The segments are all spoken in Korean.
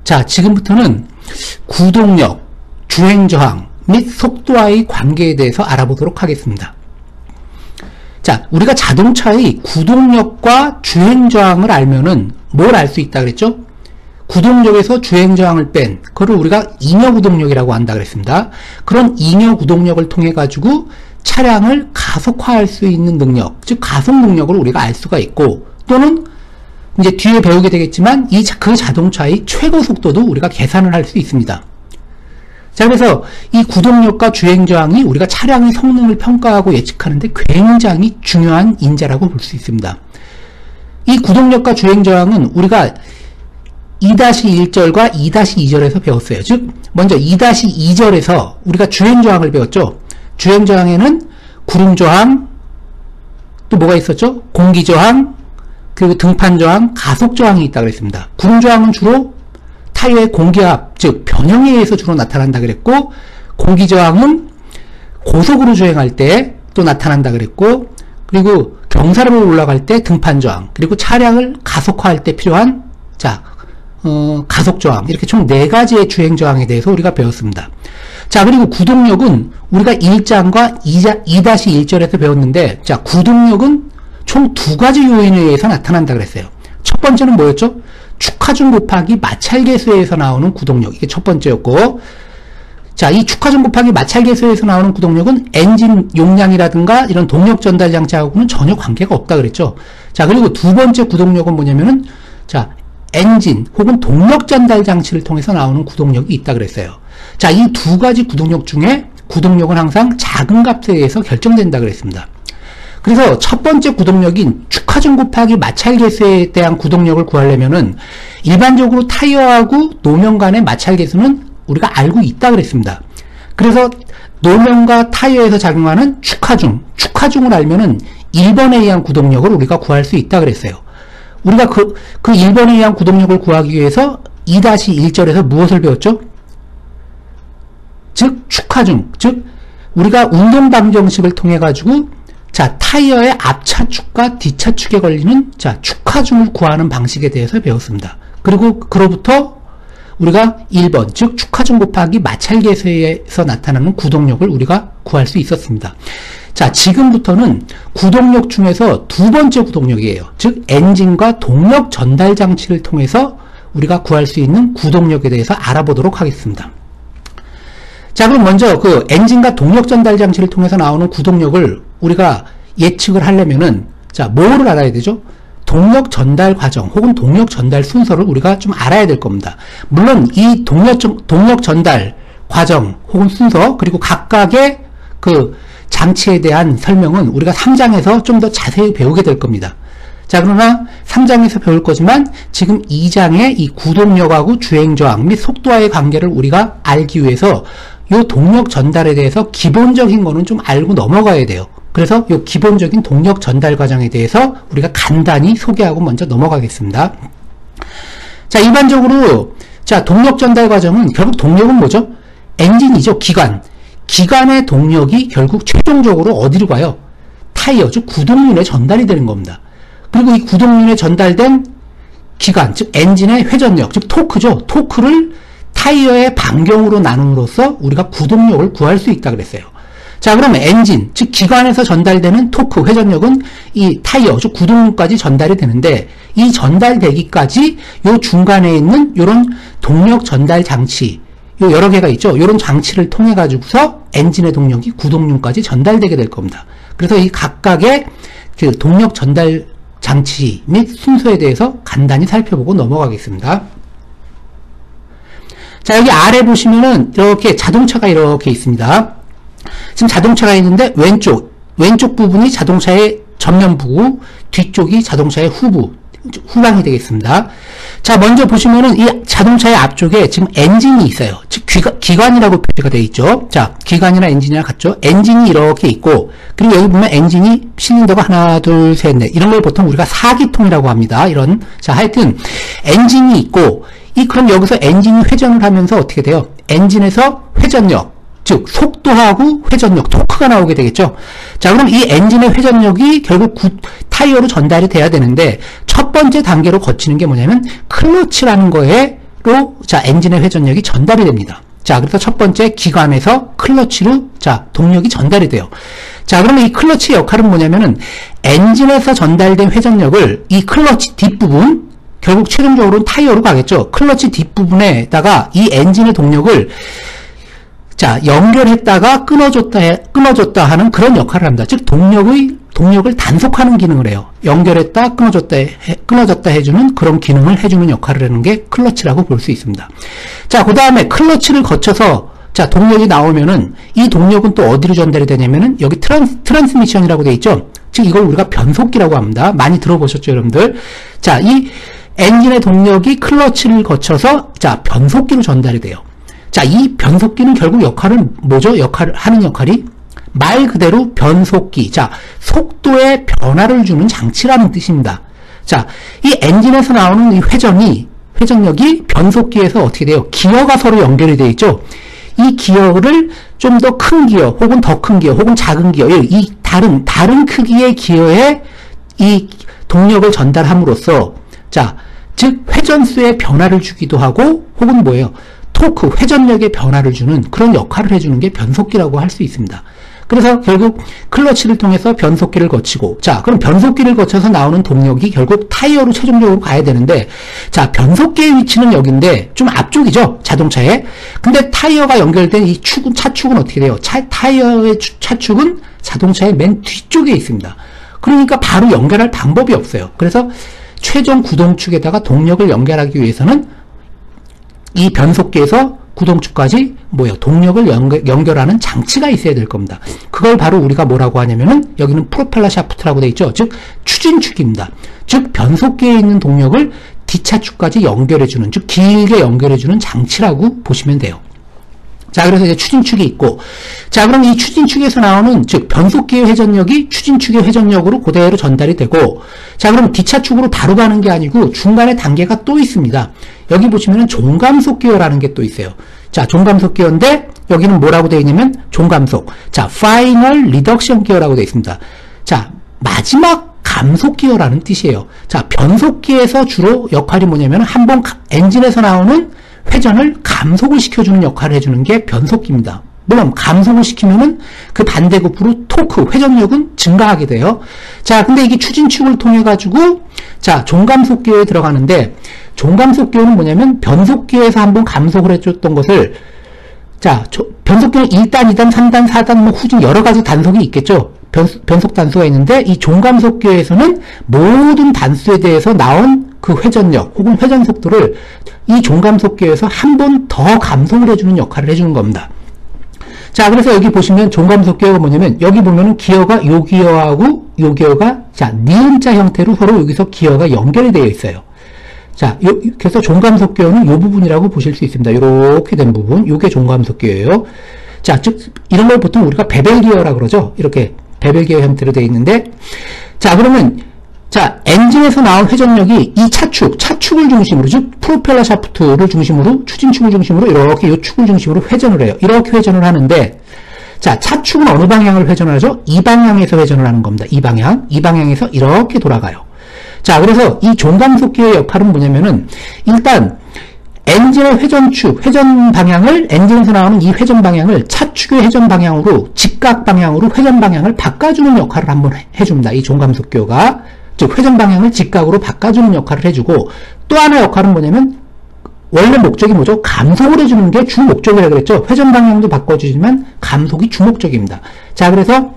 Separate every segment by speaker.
Speaker 1: 자, 지금부터는 구동력, 주행저항 및 속도와의 관계에 대해서 알아보도록 하겠습니다. 자, 우리가 자동차의 구동력과 주행저항을 알면은 뭘 알 수 있다 그랬죠? 구동력에서 주행저항을 뺀 그걸 우리가 잉여구동력이라고 한다 그랬습니다. 그런 잉여구동력을 통해 가지고 차량을 가속화할 수 있는 능력, 즉 가속 능력을 우리가 알 수가 있고, 또는 이제 뒤에 배우게 되겠지만 그 자동차의 최고 속도도 우리가 계산을 할 수 있습니다. 자, 그래서 이 구동력과 주행저항이 우리가 차량의 성능을 평가하고 예측하는데 굉장히 중요한 인자라고 볼 수 있습니다. 이 구동력과 주행저항은 우리가 2-1절과 2-2절에서 배웠어요. 즉 먼저 2-2절에서 우리가 주행저항을 배웠죠. 주행저항에는 구름저항, 또 뭐가 있었죠? 공기저항, 그리고 등판저항, 가속저항이 있다고 그랬습니다. 구름저항은 주로 타이어의 공기압, 즉 변형에 의해서 주로 나타난다 그랬고, 공기저항은 고속으로 주행할 때 또 나타난다 그랬고, 그리고 경사로로 올라갈 때 등판저항, 그리고 차량을 가속화할 때 필요한 가속저항, 이렇게 총 4가지의 주행저항에 대해서 우리가 배웠습니다. 자, 그리고 구동력은 우리가 1장과 2-1절에서 배웠는데, 자, 구동력은 총 2가지 요인에 의해서 나타난다 그랬어요. 첫 번째는 뭐였죠? 축하중 곱하기 마찰계수에서 나오는 구동력, 이게 첫 번째였고, 자, 이 축하중 곱하기 마찰계수에서 나오는 구동력은 엔진 용량이라든가 이런 동력 전달 장치하고는 전혀 관계가 없다 그랬죠. 자, 그리고 두 번째 구동력은 뭐냐면은, 자, 엔진 혹은 동력 전달 장치를 통해서 나오는 구동력이 있다 그랬어요. 자, 이 2가지 구동력 중에 구동력은 항상 작은 값에 의해서 결정된다 그랬습니다. 그래서 첫 번째 구동력인 축하중 곱하기 마찰계수에 대한 구동력을 구하려면은 일반적으로 타이어하고 노면 간의 마찰계수는 우리가 알고 있다 그랬습니다. 그래서 노면과 타이어에서 작용하는 축하중을 알면은 1번에 의한 구동력을 우리가 구할 수 있다 그랬어요. 우리가 그 1번에 의한 구동력을 구하기 위해서 2-1절에서 무엇을 배웠죠? 즉 축하중, 즉 우리가 운동방정식을 통해 가지고 자, 타이어의 앞차축과 뒷차축에 걸리는 자, 축하중을 구하는 방식에 대해서 배웠습니다. 그리고 그로부터 우리가 1번, 즉 축하중 곱하기 마찰계수에서 나타나는 구동력을 우리가 구할 수 있었습니다. 자, 지금부터는 구동력 중에서 2번째 구동력이에요. 즉 엔진과 동력 전달 장치를 통해서 우리가 구할 수 있는 구동력에 대해서 알아보도록 하겠습니다. 자, 그럼 먼저 그 엔진과 동력 전달 장치를 통해서 나오는 구동력을 우리가 예측을 하려면은, 자, 뭐를 알아야 되죠? 동력 전달 과정 혹은 동력 전달 순서를 우리가 좀 알아야 될 겁니다. 물론 이 동력 전달 과정 혹은 순서, 그리고 각각의 그 장치에 대한 설명은 우리가 3장에서 좀 더 자세히 배우게 될 겁니다. 자, 그러나 3장에서 배울 거지만 지금 2장의 이 구동력하고 주행저항 및 속도와의 관계를 우리가 알기 위해서 이 동력 전달에 대해서 기본적인 거는 좀 알고 넘어가야 돼요. 그래서 이 기본적인 동력 전달 과정에 대해서 우리가 간단히 소개하고 먼저 넘어가겠습니다. 자, 일반적으로 자, 동력 전달 과정은 결국 동력은 뭐죠? 엔진이죠. 기관의 동력이 결국 최종적으로 어디로 가요? 타이어, 즉 구동륜에 전달이 되는 겁니다. 그리고 이 구동륜에 전달된 기관, 즉 엔진의 회전력, 즉 토크죠. 토크를 타이어의 반경으로 나눔으로써 우리가 구동력을 구할 수 있다 그랬어요. 자, 그러면 엔진, 즉 기관에서 전달되는 토크, 회전력은 이 타이어, 즉 구동까지 전달이 되는데, 이 전달되기까지 요 중간에 있는 요런 동력 전달 장치, 요 여러 개가 있죠. 요런 장치를 통해 가지고서 엔진의 동력이 구동륜까지 전달되게 될 겁니다. 그래서 이 각각의 그 동력 전달 장치 및 순서에 대해서 간단히 살펴보고 넘어가겠습니다. 자, 여기 아래 보시면은 이렇게 자동차가 이렇게 있습니다. 지금 자동차가 있는데 왼쪽 부분이 자동차의 전면부고 뒤쪽이 자동차의 후방이 되겠습니다. 자, 먼저 보시면은 이 자동차의 앞쪽에 지금 엔진이 있어요. 즉 기관이라고 표시가 되어 있죠. 자, 기관이나 엔진이랑 같죠. 엔진이 이렇게 있고, 그리고 여기 보면 엔진이 실린더가 하나, 둘, 셋, 넷, 이런 걸 보통 우리가 4기통이라고 합니다. 이런, 자, 하여튼 엔진이 있고, 그럼 여기서 엔진이 회전을 하면서 어떻게 돼요? 엔진에서 회전력, 즉 속도하고 회전력, 토크가 나오게 되겠죠. 자, 그럼 이 엔진의 회전력이 결국 타이어로 전달이 돼야 되는데, 첫 번째 단계로 거치는 게 뭐냐면 클러치라는 거에 자, 엔진의 회전력이 전달이 됩니다. 자, 그래서 첫 번째 기관에서 클러치로 자, 동력이 전달이 돼요. 자, 그러면 이 클러치의 역할은 뭐냐면은 엔진에서 전달된 회전력을 이 클러치 뒷부분, 결국 최종적으로는 타이어로 가겠죠. 클러치 뒷부분에다가 이 엔진의 동력을 자, 연결했다가 끊어줬다 하는 그런 역할을 합니다. 즉, 동력을 단속하는 기능을 해요. 연결했다, 끊어졌다 해주는 그런 기능을 해주는 역할을 하는 게 클러치라고 볼 수 있습니다. 자, 그 다음에 클러치를 거쳐서 자, 동력이 나오면은 이 동력은 또 어디로 전달이 되냐면은 여기 트랜스미션이라고 되어 있죠. 즉, 이걸 우리가 변속기라고 합니다. 많이 들어보셨죠, 여러분들? 자, 이 엔진의 동력이 클러치를 거쳐서 자, 변속기로 전달이 돼요. 자, 이 변속기는 결국 역할은 뭐죠? 하는 역할이 말 그대로 변속기. 자, 속도에 변화를 주는 장치라는 뜻입니다. 자, 이 엔진에서 나오는 이 회전력이 변속기에서 어떻게 돼요? 기어가 서로 연결이 되어 있죠. 이 기어를 좀 더 큰 기어, 혹은 더 큰 기어, 혹은 작은 기어, 이 다른 크기의 기어에 이 동력을 전달함으로써 자, 즉 회전수의 변화를 주기도 하고, 혹은 뭐예요? 토크, 회전력의 변화를 주는 그런 역할을 해주는 게 변속기라고 할 수 있습니다. 그래서 결국 클러치를 통해서 변속기를 거치고, 자, 그럼 변속기를 거쳐서 나오는 동력이 결국 타이어로 최종적으로 가야 되는데, 자, 변속기의 위치는 여기인데 좀 앞쪽이죠, 자동차에. 근데 타이어가 연결된 이 차축은 어떻게 돼요? 타이어의 차축은 자동차의 맨 뒤쪽에 있습니다. 그러니까 바로 연결할 방법이 없어요. 그래서 최종 구동축에다가 동력을 연결하기 위해서는 이 변속기에서 구동축까지 뭐예요? 동력을 연결하는 장치가 있어야 될 겁니다. 그걸 바로 우리가 뭐라고 하냐면은 여기는 프로펠러 샤프트라고 되어 있죠. 즉 추진축입니다. 즉 변속기에 있는 동력을 뒷차축까지 연결해주는, 즉 길게 연결해주는 장치라고 보시면 돼요. 자, 그래서 이제 추진축이 있고, 자, 그럼 이 추진축에서 나오는, 즉, 변속기의 회전력이 추진축의 회전력으로 그대로 전달이 되고, 자, 그럼 뒷차축으로 바로 가는 게 아니고, 중간에 단계가 또 있습니다. 여기 보시면은 종감속 기어라는 게 또 있어요. 자, 종감속 기어인데, 여기는 뭐라고 되어 있냐면, 종감속. 자, Final Reduction 기어라고 되어 있습니다. 자, 마지막 감속 기어라는 뜻이에요. 자, 변속기에서 주로 역할이 뭐냐면, 한번 엔진에서 나오는 회전을 감속을 시켜주는 역할을 해주는 게 변속기입니다. 물론 감속을 시키면은 그 반대급부로 토크, 회전력은 증가하게 돼요. 자, 근데 이게 추진축을 통해 가지고 자, 종감속기어에 들어가는데, 종감속기어는 뭐냐면 변속기에서 한번 감속을 해줬던 것을, 자, 변속기는 1단, 2단, 3단, 4단, 뭐 후진 여러 가지 단속이 있겠죠. 변속 단수가 있는데, 이 종감속기어에서는 모든 단수에 대해서 나온 그 회전력 혹은 회전 속도를 이 종감속기어에서 한 번 더 감속을 해주는 역할을 해주는 겁니다. 자, 그래서 여기 보시면 종감속기어가 뭐냐면, 여기 보면은 기어가 요 기어하고 요 기어가 자, 니은자 형태로 서로 여기서 기어가 연결이 되어 있어요. 자, 그래서 종감속기어는 요 부분이라고 보실 수 있습니다. 이렇게 된 부분, 요게 종감속기어예요. 자, 즉 이런 걸 보통 우리가 베벨기어라 그러죠. 이렇게 베벨기어 형태로 되어 있는데, 자, 그러면 자, 엔진에서 나온 회전력이 이 차축을 중심으로, 즉 프로펠러 샤프트를 중심으로, 추진축을 중심으로 이렇게 이 축을 중심으로 회전을 해요. 이렇게 회전을 하는데, 자, 차축은 어느 방향을 회전을 하죠? 이 방향에서 회전을 하는 겁니다. 이 방향에서 이렇게 돌아가요. 자, 그래서 이 종감속기의 역할은 뭐냐면은, 일단 엔진의 회전 방향을, 엔진에서 나오는 이 회전 방향을 차축의 회전 방향으로, 직각 방향으로 회전 방향을 바꿔주는 역할을 한번 해줍니다. 이 종감속기어가. 즉 회전 방향을 직각으로 바꿔주는 역할을 해주고, 또 하나의 역할은 뭐냐면, 원래 목적이 뭐죠? 감속을 해주는 게 주 목적이라고 그랬죠. 회전 방향도 바꿔주지만 감속이 주 목적입니다. 자, 그래서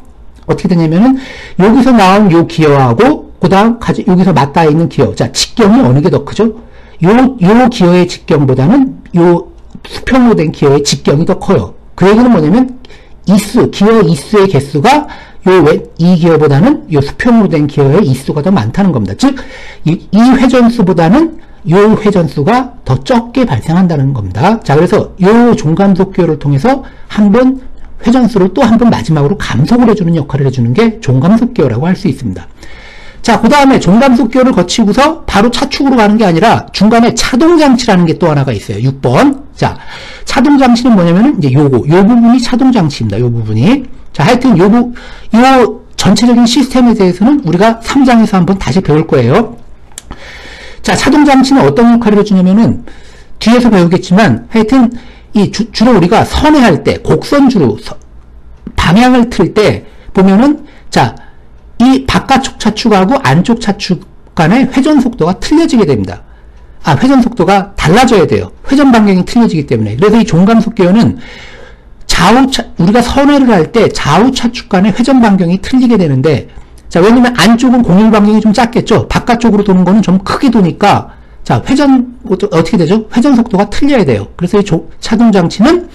Speaker 1: 어떻게 되냐면은 여기서 나온 요 기어하고 그다음 여기서 맞닿아 있는 기어, 자, 직경이 어느 게 더 크죠? 요 기어의 직경보다는 요 수평으로 된 기어의 직경이 더 커요. 그 얘기는 뭐냐면 기어 이수의 개수가 이 기어보다는 요 수평으로 된 기어의 이수가 더 많다는 겁니다. 즉, 이 회전수보다는 요 회전수가 더 적게 발생한다는 겁니다. 자, 그래서 요 종감속 기어를 통해서 한번 회전수를 또 한 번 마지막으로 감속을 해주는 역할을 해주는 게 종감속 기어라고 할 수 있습니다. 자, 그 다음에 종감속 기어를 거치고서 바로 차축으로 가는 게 아니라 중간에 차동장치라는 게 또 하나가 있어요. 6번. 자, 차동장치는 뭐냐면은 이제 요 부분이 차동장치입니다. 요 부분이. 자, 하여튼 요 전체적인 시스템에 대해서는 우리가 3장에서 한번 다시 배울 거예요. 자, 차동장치는 어떤 역할을 해주냐면은 뒤에서 배우겠지만 하여튼 주로 우리가 선회할 때 곡선주로 방향을 틀 때 보면은 자, 이 바깥쪽 차축하고 안쪽 차축 간의 회전 속도가 틀려지게 됩니다. 회전 속도가 달라져야 돼요. 회전 반경이 틀려지기 때문에. 그래서 이 종감속기호는 우리가 선회를 할 때 좌우 차축 간의 회전 반경이 틀리게 되는데, 자, 왜냐면 안쪽은 공률 반경이 좀 작겠죠? 바깥쪽으로 도는 거는 좀 크게 도니까, 자, 어떻게 되죠? 회전 속도가 틀려야 돼요. 그래서 이 차동 장치는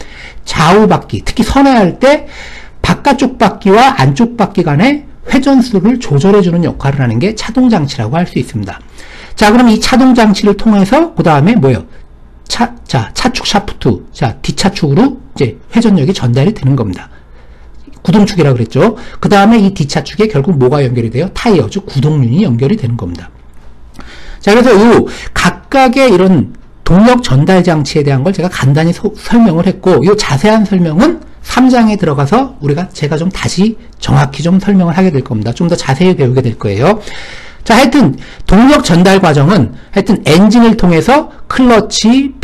Speaker 1: 좌우 바퀴, 특히 선회할 때 바깥쪽 바퀴와 안쪽 바퀴 간의 회전수를 조절해주는 역할을 하는 게 차동 장치라고 할 수 있습니다. 자, 그럼 이 차동 장치를 통해서 그 다음에 뭐예요? 차축 샤프트, 뒷차축으로 이제 회전력이 전달이 되는 겁니다. 구동축이라고 그랬죠. 그 다음에 이 뒷차축에 결국 뭐가 연결이 돼요? 타이어, 즉 구동륜이 연결이 되는 겁니다. 자, 그래서 이 각각의 이런 동력 전달 장치에 대한 걸 제가 간단히 설명을 했고, 이 자세한 설명은 3장에 들어가서 제가 좀 다시 정확히 좀 설명을 하게 될 겁니다. 좀 더 자세히 배우게 될 거예요. 자, 하여튼 동력 전달 과정은 하여튼 엔진을 통해서 클러치,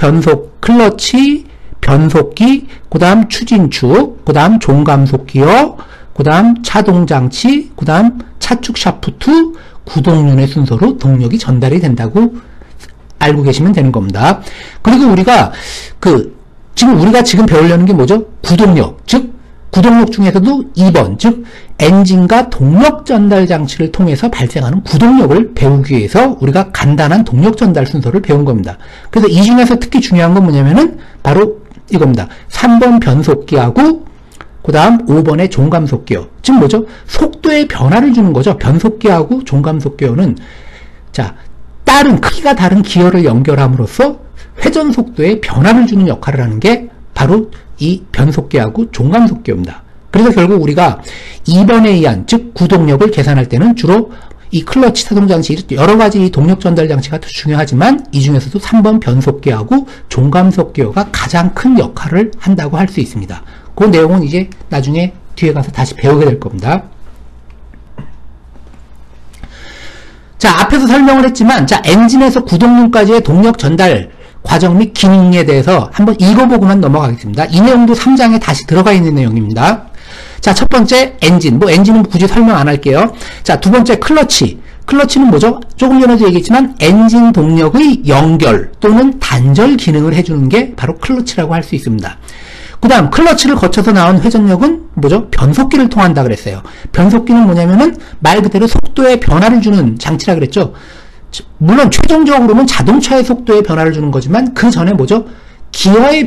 Speaker 1: 변속기, 그 다음 추진축, 그 다음 종감속기어, 그 다음 차동장치, 그 다음 차축 샤프트, 구동륜의 순서로 동력이 전달이 된다고 알고 계시면 되는 겁니다. 그리고 우리가 지금 배우려는 게 뭐죠? 구동력, 즉 구동력 중에서도 2번, 즉 엔진과 동력 전달 장치를 통해서 발생하는 구동력을 배우기 위해서 우리가 간단한 동력 전달 순서를 배운 겁니다. 그래서 이 중에서 특히 중요한 건 뭐냐면은 바로 이겁니다. 3번 변속기하고 그 다음 5번의 종감속기어, 즉 뭐죠? 속도의 변화를 주는 거죠. 변속기하고 종감속기어는 크기가 다른 기어를 연결함으로써 회전 속도에 변화를 주는 역할을 하는 게 바로 이 변속기하고 종감속기어입니다. 그래서 결국 우리가 2번에 의한, 즉 구동력을 계산할 때는 주로 이 클러치 차동장치, 여러 가지 이 동력 전달 장치가 더 중요하지만 이 중에서도 3번 변속기하고 종감속기어가 가장 큰 역할을 한다고 할 수 있습니다. 그 내용은 이제 나중에 뒤에 가서 다시 배우게 될 겁니다. 자, 앞에서 설명을 했지만, 자, 엔진에서 구동륜까지의 동력 전달 과정 및 기능에 대해서 한번 읽어보고만 넘어가겠습니다. 이 내용도 3장에 다시 들어가 있는 내용입니다. 자, 첫 번째 엔진, 엔진은 굳이 설명 안 할게요. 자, 두 번째 클러치. 클러치는 뭐죠? 조금 전에도 얘기했지만 엔진 동력의 연결 또는 단절 기능을 해주는 게 바로 클러치라고 할 수 있습니다. 그 다음 클러치를 거쳐서 나온 회전력은 뭐죠? 변속기를 통한다 그랬어요. 변속기는 뭐냐면은 말 그대로 속도에 변화를 주는 장치라 그랬죠. 물론 최종적으로는 자동차의 속도에 변화를 주는 거지만 그 전에 뭐죠? 기어의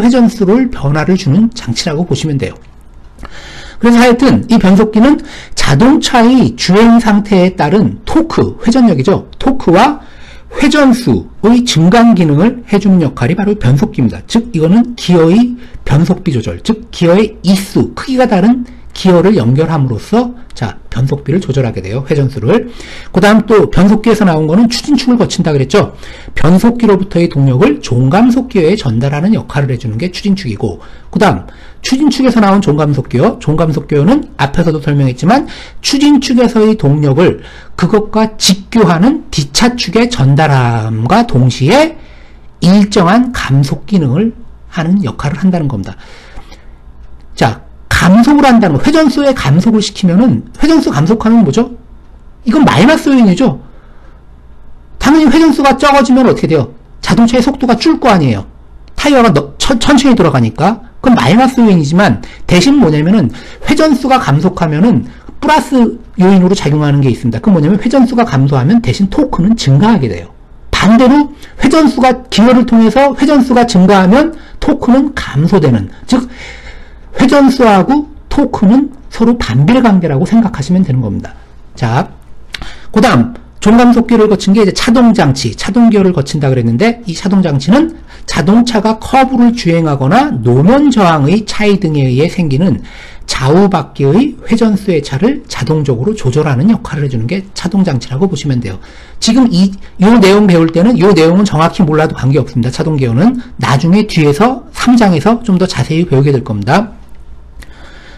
Speaker 1: 회전수를 변화를 주는 장치라고 보시면 돼요. 그래서 하여튼 이 변속기는 자동차의 주행 상태에 따른 토크, 회전력이죠. 토크와 회전수의 증강 기능을 해주는 역할이 바로 변속기입니다. 즉 이거는 기어의 변속비 조절, 즉 기어의 이수, 크기가 다른 기어를 연결함으로써 변속비를 조절하게 돼요. 회전수를. 그 다음 또 변속기에서 나온 거는 추진축을 거친다 그랬죠. 변속기로부터의 동력을 종감속기어에 전달하는 역할을 해주는 게 추진축이고, 그 다음 추진축에서 나온 종감속기어, 종감속기어는 앞에서도 설명했지만 추진축에서의 동력을 그것과 직교하는 뒷차축에 전달함과 동시에 일정한 감속 기능을 하는 역할을 한다는 겁니다. 자, 감속을 한다는 거, 회전수의 감속을 시키면은, 회전수 감속하면 뭐죠? 이건 마이너스 요인이죠? 당연히 회전수가 적어지면 어떻게 돼요? 자동차의 속도가 줄 거 아니에요? 타이어가 천천히 돌아가니까. 그건 마이너스 요인이지만, 대신 뭐냐면은, 회전수가 감속하면은, 플러스 요인으로 작용하는 게 있습니다. 그건 뭐냐면, 회전수가 감소하면 대신 토크는 증가하게 돼요. 반대로, 기어를 통해서 회전수가 증가하면, 토크는 감소되는, 즉, 회전수하고 토크는 서로 반비례관계라고 생각하시면 되는 겁니다. 자, 그 다음 종감속기를 거친 게 이제 차동장치, 차동기어를 거친다 그랬는데, 이 차동장치는 자동차가 커브를 주행하거나 노면 저항의 차이 등에 의해 생기는 좌우 바퀴의 회전수의 차를 자동적으로 조절하는 역할을 해주는 게 차동장치라고 보시면 돼요. 지금 이 내용 배울 때는 이 내용은 정확히 몰라도 관계없습니다. 차동기어는 나중에 뒤에서 3장에서 좀 더 자세히 배우게 될 겁니다.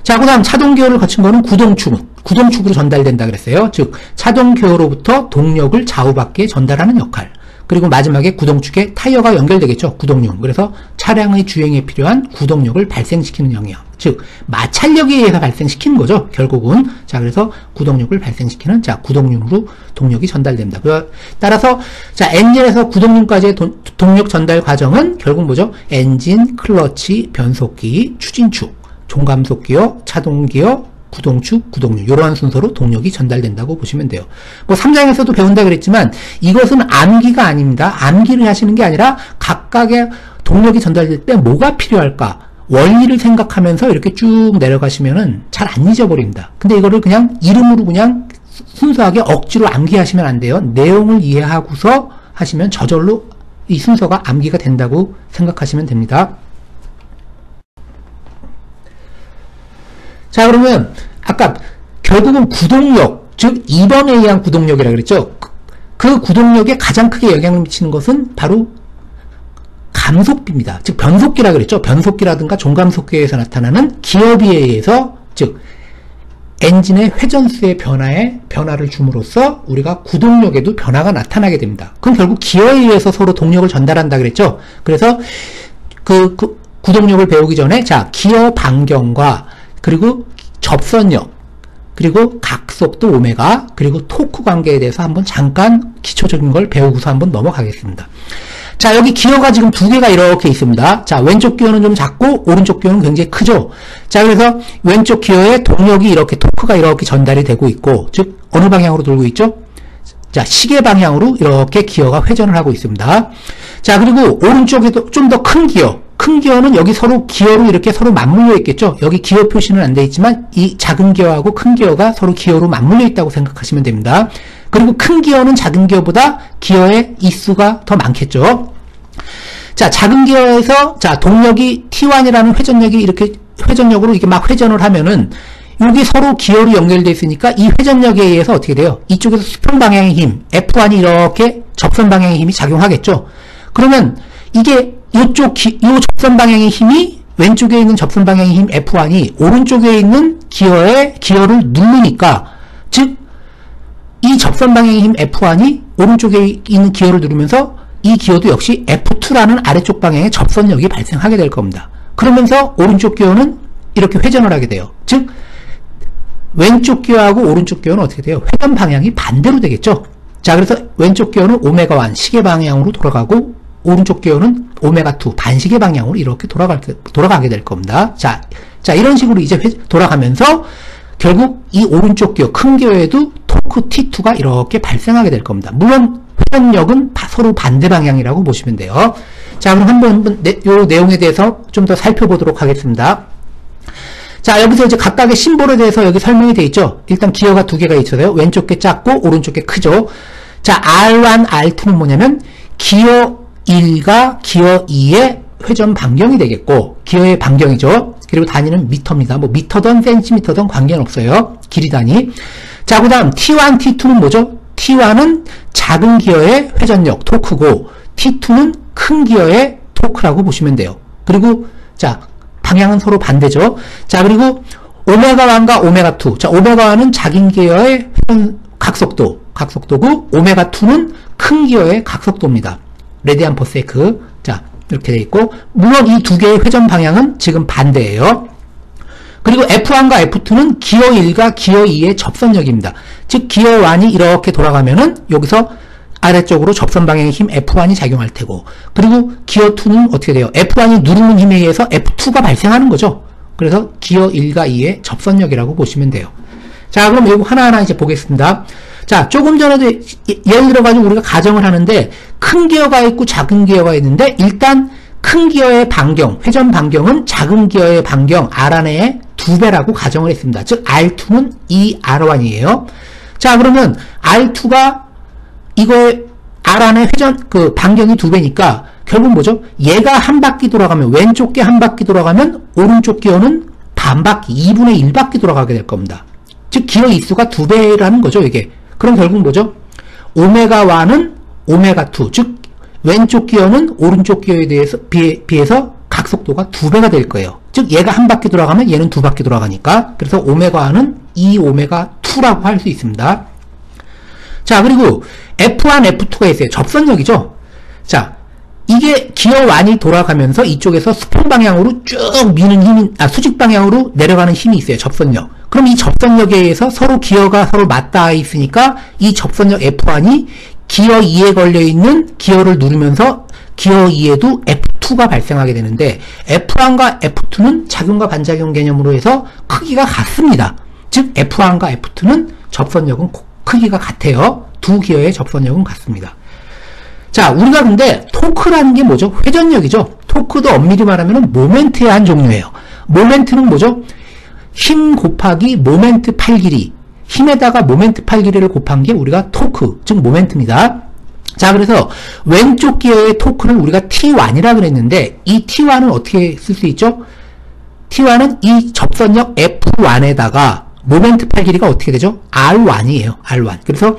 Speaker 1: 자, 그 다음 차동기어를 거친 거는 구동축으로 전달된다 그랬어요. 즉 차동기어로부터 동력을 좌우 바퀴에 전달하는 역할. 그리고 마지막에 구동축에 타이어가 연결되겠죠. 구동륜. 그래서 차량의 주행에 필요한 구동력을 발생시키는 영역. 즉 마찰력에 의해서 발생시키는 거죠. 결국은. 자, 그래서 구동력을 발생시키는 구동륜으로 동력이 전달됩니다. 따라서 엔진에서 구동륜까지의 동력 전달 과정은 결국 뭐죠? 엔진, 클러치, 변속기, 추진축, 종감속기어, 차동기어, 구동축, 구동륜 이러한 순서로 동력이 전달된다고 보시면 돼요. 뭐 3장에서도 배운다 그랬지만 이것은 암기가 아닙니다. 암기를 하시는 게 아니라 각각의 동력이 전달될 때 뭐가 필요할까? 원리를 생각하면서 이렇게 쭉 내려가시면은 잘 안 잊어버립니다. 근데 이거를 그냥 이름으로 그냥 순수하게 억지로 암기하시면 안 돼요. 내용을 이해하고서 하시면 저절로 이 순서가 암기가 된다고 생각하시면 됩니다. 자, 그러면 아까 결국은 구동력, 즉 2번에 의한 구동력이라고 그랬죠. 그 구동력에 가장 크게 영향을 미치는 것은 바로 감속비입니다. 즉 변속기라고 그랬죠. 변속기라든가 종감속기에서 나타나는 기어비에 의해서, 즉 엔진의 회전수의 변화를 줌으로써 우리가 구동력에도 변화가 나타나게 됩니다. 그럼 결국 기어에 의해서 서로 동력을 전달한다 그랬죠. 그래서 그 구동력을 배우기 전에 기어 반경과 그리고 접선력, 그리고 각속도 오메가, 그리고 토크 관계에 대해서 한번 잠깐 기초적인 걸 배우고서 한번 넘어가겠습니다. 자, 여기 기어가 지금 두 개가 이렇게 있습니다. 자, 왼쪽 기어는 좀 작고 오른쪽 기어는 굉장히 크죠. 자, 그래서 왼쪽 기어에 동력이 이렇게 토크가 이렇게 전달이 되고 있고, 즉 어느 방향으로 돌고 있죠? 자, 시계 방향으로 이렇게 기어가 회전을 하고 있습니다. 자, 그리고 오른쪽에도 좀 더 큰 기어, 큰 기어는 여기 서로 기어로 이렇게 서로 맞물려 있겠죠. 여기 기어 표시는 안 돼 있지만 이 작은 기어하고 큰 기어가 서로 기어로 맞물려 있다고 생각하시면 됩니다. 그리고 큰 기어는 작은 기어보다 기어의 인수가 더 많겠죠. 자, 작은 기어에서 동력이 T1이라는 회전력이 이렇게 회전력으로 이게 막 회전을 하면은 여기 서로 기어로 연결되어 있으니까 이 회전력에 의해서 어떻게 돼요? 이쪽에서 수평 방향의 힘 F1이 이렇게 접선 방향의 힘이 작용하겠죠. 그러면 이게 요 접선 방향의 힘이 왼쪽에 있는 접선 방향의 힘 F1이 오른쪽에 있는 기어를 누르니까, 즉 이 접선 방향의 힘 F1이 오른쪽에 있는 기어를 누르면서 이 기어도 역시 F2라는 아래쪽 방향의 접선력이 발생하게 될 겁니다. 그러면서 오른쪽 기어는 이렇게 회전을 하게 돼요. 즉 왼쪽 기어하고 오른쪽 기어는 어떻게 돼요? 회전 방향이 반대로 되겠죠. 자, 그래서 왼쪽 기어는 오메가1 시계 방향으로 돌아가고 오른쪽 기어는 오메가2 반시계 방향으로 이렇게 돌아가게 될 겁니다. 자, 이런 식으로 이제 돌아가면서 결국 이 오른쪽 기어, 큰 기어에도 토크 T2가 이렇게 발생하게 될 겁니다. 물론 회전력은 서로 반대 방향이라고 보시면 돼요. 자, 그럼 한번 요 내용에 대해서 좀 더 살펴보도록 하겠습니다. 자, 여기서 이제 각각의 심볼에 대해서 여기 설명이 되어 있죠. 일단 기어가 두 개가 있어요. 왼쪽 게 작고 오른쪽 게 크죠. 자, R1, R2는 뭐냐면 기어 1과 기어 2의 회전 반경이 되겠고, 기어의 반경이죠. 그리고 단위는 미터입니다. 뭐 미터든 센티미터든 관계없어요. 길이 단위. 자, 그 다음 T1, T2는 뭐죠? T1은 작은 기어의 회전력, 토크고, T2는 큰 기어의 토크라고 보시면 돼요. 그리고 자, 방향은 서로 반대죠. 자, 그리고 오메가1과 오메가2. 자, 오메가1은 작은 기어의 각속도고, 오메가2는 큰 기어의 각속도입니다. 레디안 퍼 세크. 자, 이렇게 되어 있고, 물론 이 두 개의 회전 방향은 지금 반대예요. 그리고 F1과 F2는 기어 1과 기어 2의 접선력입니다. 즉 기어 1이 이렇게 돌아가면은 여기서 아래쪽으로 접선 방향의 힘 F1이 작용할 테고, 그리고 기어 2는 어떻게 돼요? F1이 누르는 힘에 의해서 F2가 발생하는 거죠. 그래서 기어 1과 2의 접선력이라고 보시면 돼요. 자, 그럼 이거 하나하나 이제 보겠습니다. 자, 조금 전에도 예를 들어가지고 우리가 가정을 하는데, 큰 기어가 있고 작은 기어가 있는데, 일단 큰 기어의 반경, 회전 반경은 작은 기어의 반경 R1의 2배라고 가정을 했습니다. 즉 R2는 R1이에요. 자, 그러면 R2가 이거의 R1의 회전 반경이 2배니까 결국 뭐죠? 얘가 한 바퀴 돌아가면, 왼쪽 게 한 바퀴 돌아가면 오른쪽 기어는 반바퀴, 2분의 1바퀴 돌아가게 될 겁니다. 즉 기어 인수가 2배라는 거죠, 이게. 그럼 결국 뭐죠? 오메가1은 오메가2, 즉 왼쪽 기어는 오른쪽 기어에 비해서 각속도가 2배가 될 거예요. 즉 얘가 한 바퀴 돌아가면 얘는 2바퀴 돌아가니까. 그래서 오메가1은 2오메가2라고 할 수 있습니다. 자, 그리고 F1, F2가 있어요. 접선력이죠. 자, 이게 기어완이 돌아가면서 이쪽에서 수평 방향으로 쭉 미는 힘이, 수직 방향으로 내려가는 힘이 있어요. 접선력. 그럼 이 접선력에 의해서 서로 기어가 서로 맞닿아 있으니까 이 접선력 F1이 기어 2에 걸려있는 기어를 누르면서 기어 2에도 F2가 발생하게 되는데, F1과 F2는 작용과 반작용 개념으로 해서 크기가 같습니다. 즉 F1과 F2는 접선력은 크기가 같아요. 두 기어의 접선력은 같습니다. 자, 우리가 근데 토크라는 게 뭐죠? 회전력이죠. 토크도 엄밀히 말하면 모멘트의 한 종류예요. 모멘트는 뭐죠? 힘 곱하기 모멘트 팔 길이, 힘에다가 모멘트 팔 길이를 곱한 게 우리가 토크, 즉 모멘트입니다. 자, 그래서 왼쪽 기어의 토크를 우리가 T1이라 그랬는데, 이 T1은 어떻게 쓸 수 있죠? T1은 이 접선력 F1에다가 모멘트 팔 길이가 어떻게 되죠? R1이에요. R1. 그래서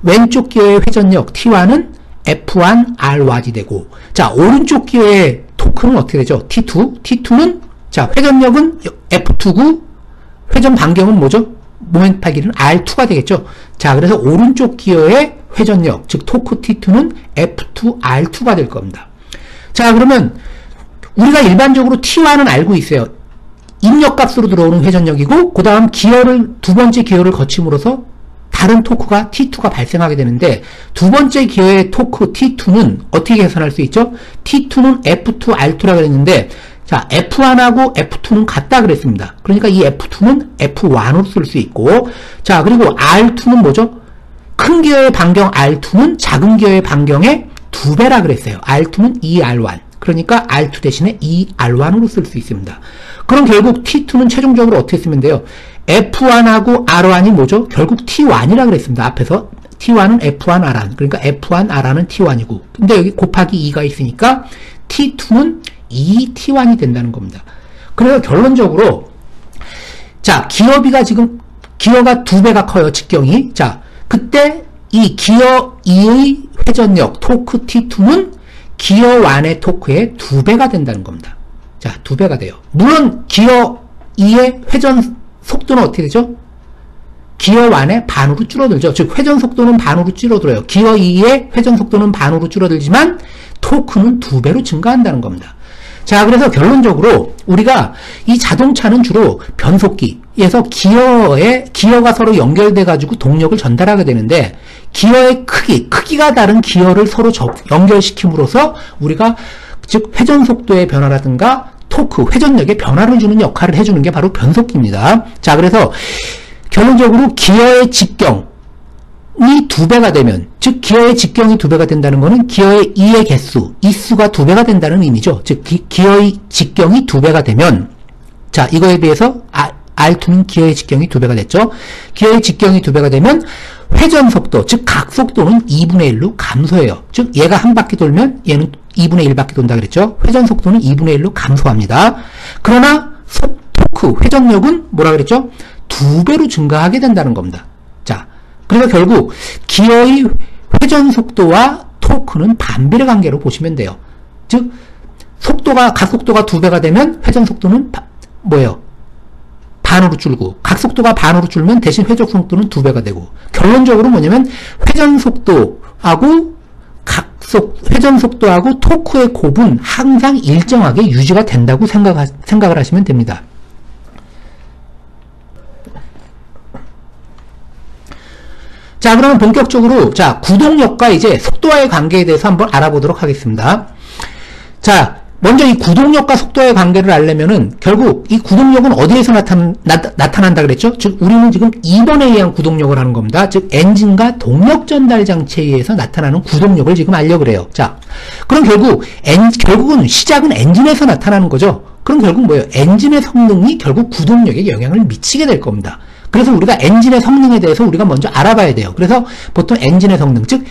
Speaker 1: 왼쪽 기어의 회전력 T1은 F1 R1이 되고, 자, 오른쪽 기어의 토크는 어떻게 되죠? T2. T2는, 자, 회전력은 F2고, 회전 반경은 뭐죠? 모멘트 팔 길이는 R2가 되겠죠? 자, 그래서 오른쪽 기어의 회전력, 즉, 토크 T2는 F2 R2가 될 겁니다. 자, 그러면, 우리가 일반적으로 T1은 알고 있어요. 입력값으로 들어오는 회전력이고, 그 다음 두 번째 기어를 거침으로써 다른 토크가 T2가 발생하게 되는데, 두 번째 기어의 토크 T2는 어떻게 계산할 수 있죠? T2는 F2R2라고 그랬는데, 자, F1하고 F2는 같다 그랬습니다. 그러니까 이 F2는 F1으로 쓸 수 있고, 자, 그리고 R2는 뭐죠? 큰 기어의 반경 R2는 작은 기어의 반경의 2배라 그랬어요. R2는 2R1. 그러니까 R2 대신에 2R1으로 쓸 수 있습니다. 그럼 결국 T2는 최종적으로 어떻게 쓰면 돼요? F1하고 R1이 뭐죠? 결국 T1이라 그랬습니다. 앞에서 T1은 F1 R1. 그러니까 F1 R1은 T1이고. 근데 여기 곱하기 2가 있으니까 T2는 2T1이 된다는 겁니다. 그래서 결론적으로, 자, 기어비가 지금, 기어가 2배가 커요, 직경이. 자, 그때 이 기어 2의 회전력, 토크 T2는 기어 1의 토크의 2배가 된다는 겁니다. 자, 2배가 돼요. 물론 기어 2의 회전 속도는 어떻게 되죠? 기어 1의 반으로 줄어들죠. 즉, 회전 속도는 반으로 줄어들어요. 기어 2의 회전 속도는 반으로 줄어들지만 토크는 2배로 증가한다는 겁니다. 자, 그래서 결론적으로 우리가 이 자동차는 주로 변속기에서 기어가 서로 연결돼 가지고 동력을 전달하게 되는데, 기어의 크기가 다른 기어를 서로 연결시킴으로써 우리가, 즉 회전 속도의 변화라든가 토크, 회전력의 변화를 주는 역할을 해주는 게 바로 변속기입니다. 자, 그래서 결론적으로 기어의 직경이 2배가 되면, 즉 기어의 직경이 2배가 된다는 것은 기어의 2의 개수, 이수가 2배가 된다는 의미죠. 즉 기어의 직경이 2배가 되면, 자, 이거에 비해서 R2는 기어의 직경이 2배가 됐죠. 기어의 직경이 2배가 되면 회전 속도, 즉 각 속도는 2분의 1로 감소해요. 즉 얘가 한 바퀴 돌면 얘는 2분의 1바퀴 돈다 그랬죠. 회전 속도는 2분의 1로 감소합니다. 그러나 토크, 회전력은 뭐라 그랬죠? 2배로 증가하게 된다는 겁니다. 자, 그래서 결국 기어의 회전 속도와 토크는 반비례 관계로 보시면 돼요. 즉 각 속도가 2배가 되면 회전 속도는 뭐예요? 반으로 줄고, 각 속도가 반으로 줄면 대신 회전 속도는 2배가 되고, 결론적으로 뭐냐면 회전 속도하고 회전 속도하고 토크의 곱은 항상 일정하게 유지가 된다고 생각을 하시면 됩니다. 자, 그러면 본격적으로, 자, 구동력과 이제 속도와의 관계에 대해서 한번 알아보도록 하겠습니다. 자, 먼저 이 구동력과 속도의 관계를 알려면은 결국 이 구동력은 어디에서 나타난다 그랬죠? 즉, 우리는 지금 2번에 의한 구동력을 하는 겁니다. 즉, 엔진과 동력 전달 장치에 의해서 나타나는 구동력을 지금 알려 그래요. 자, 그럼 결국은 시작은 엔진에서 나타나는 거죠. 그럼 결국 뭐예요? 엔진의 성능이 결국 구동력에 영향을 미치게 될 겁니다. 그래서 우리가 엔진의 성능에 대해서 우리가 먼저 알아봐야 돼요. 그래서 보통 엔진의 성능, 즉,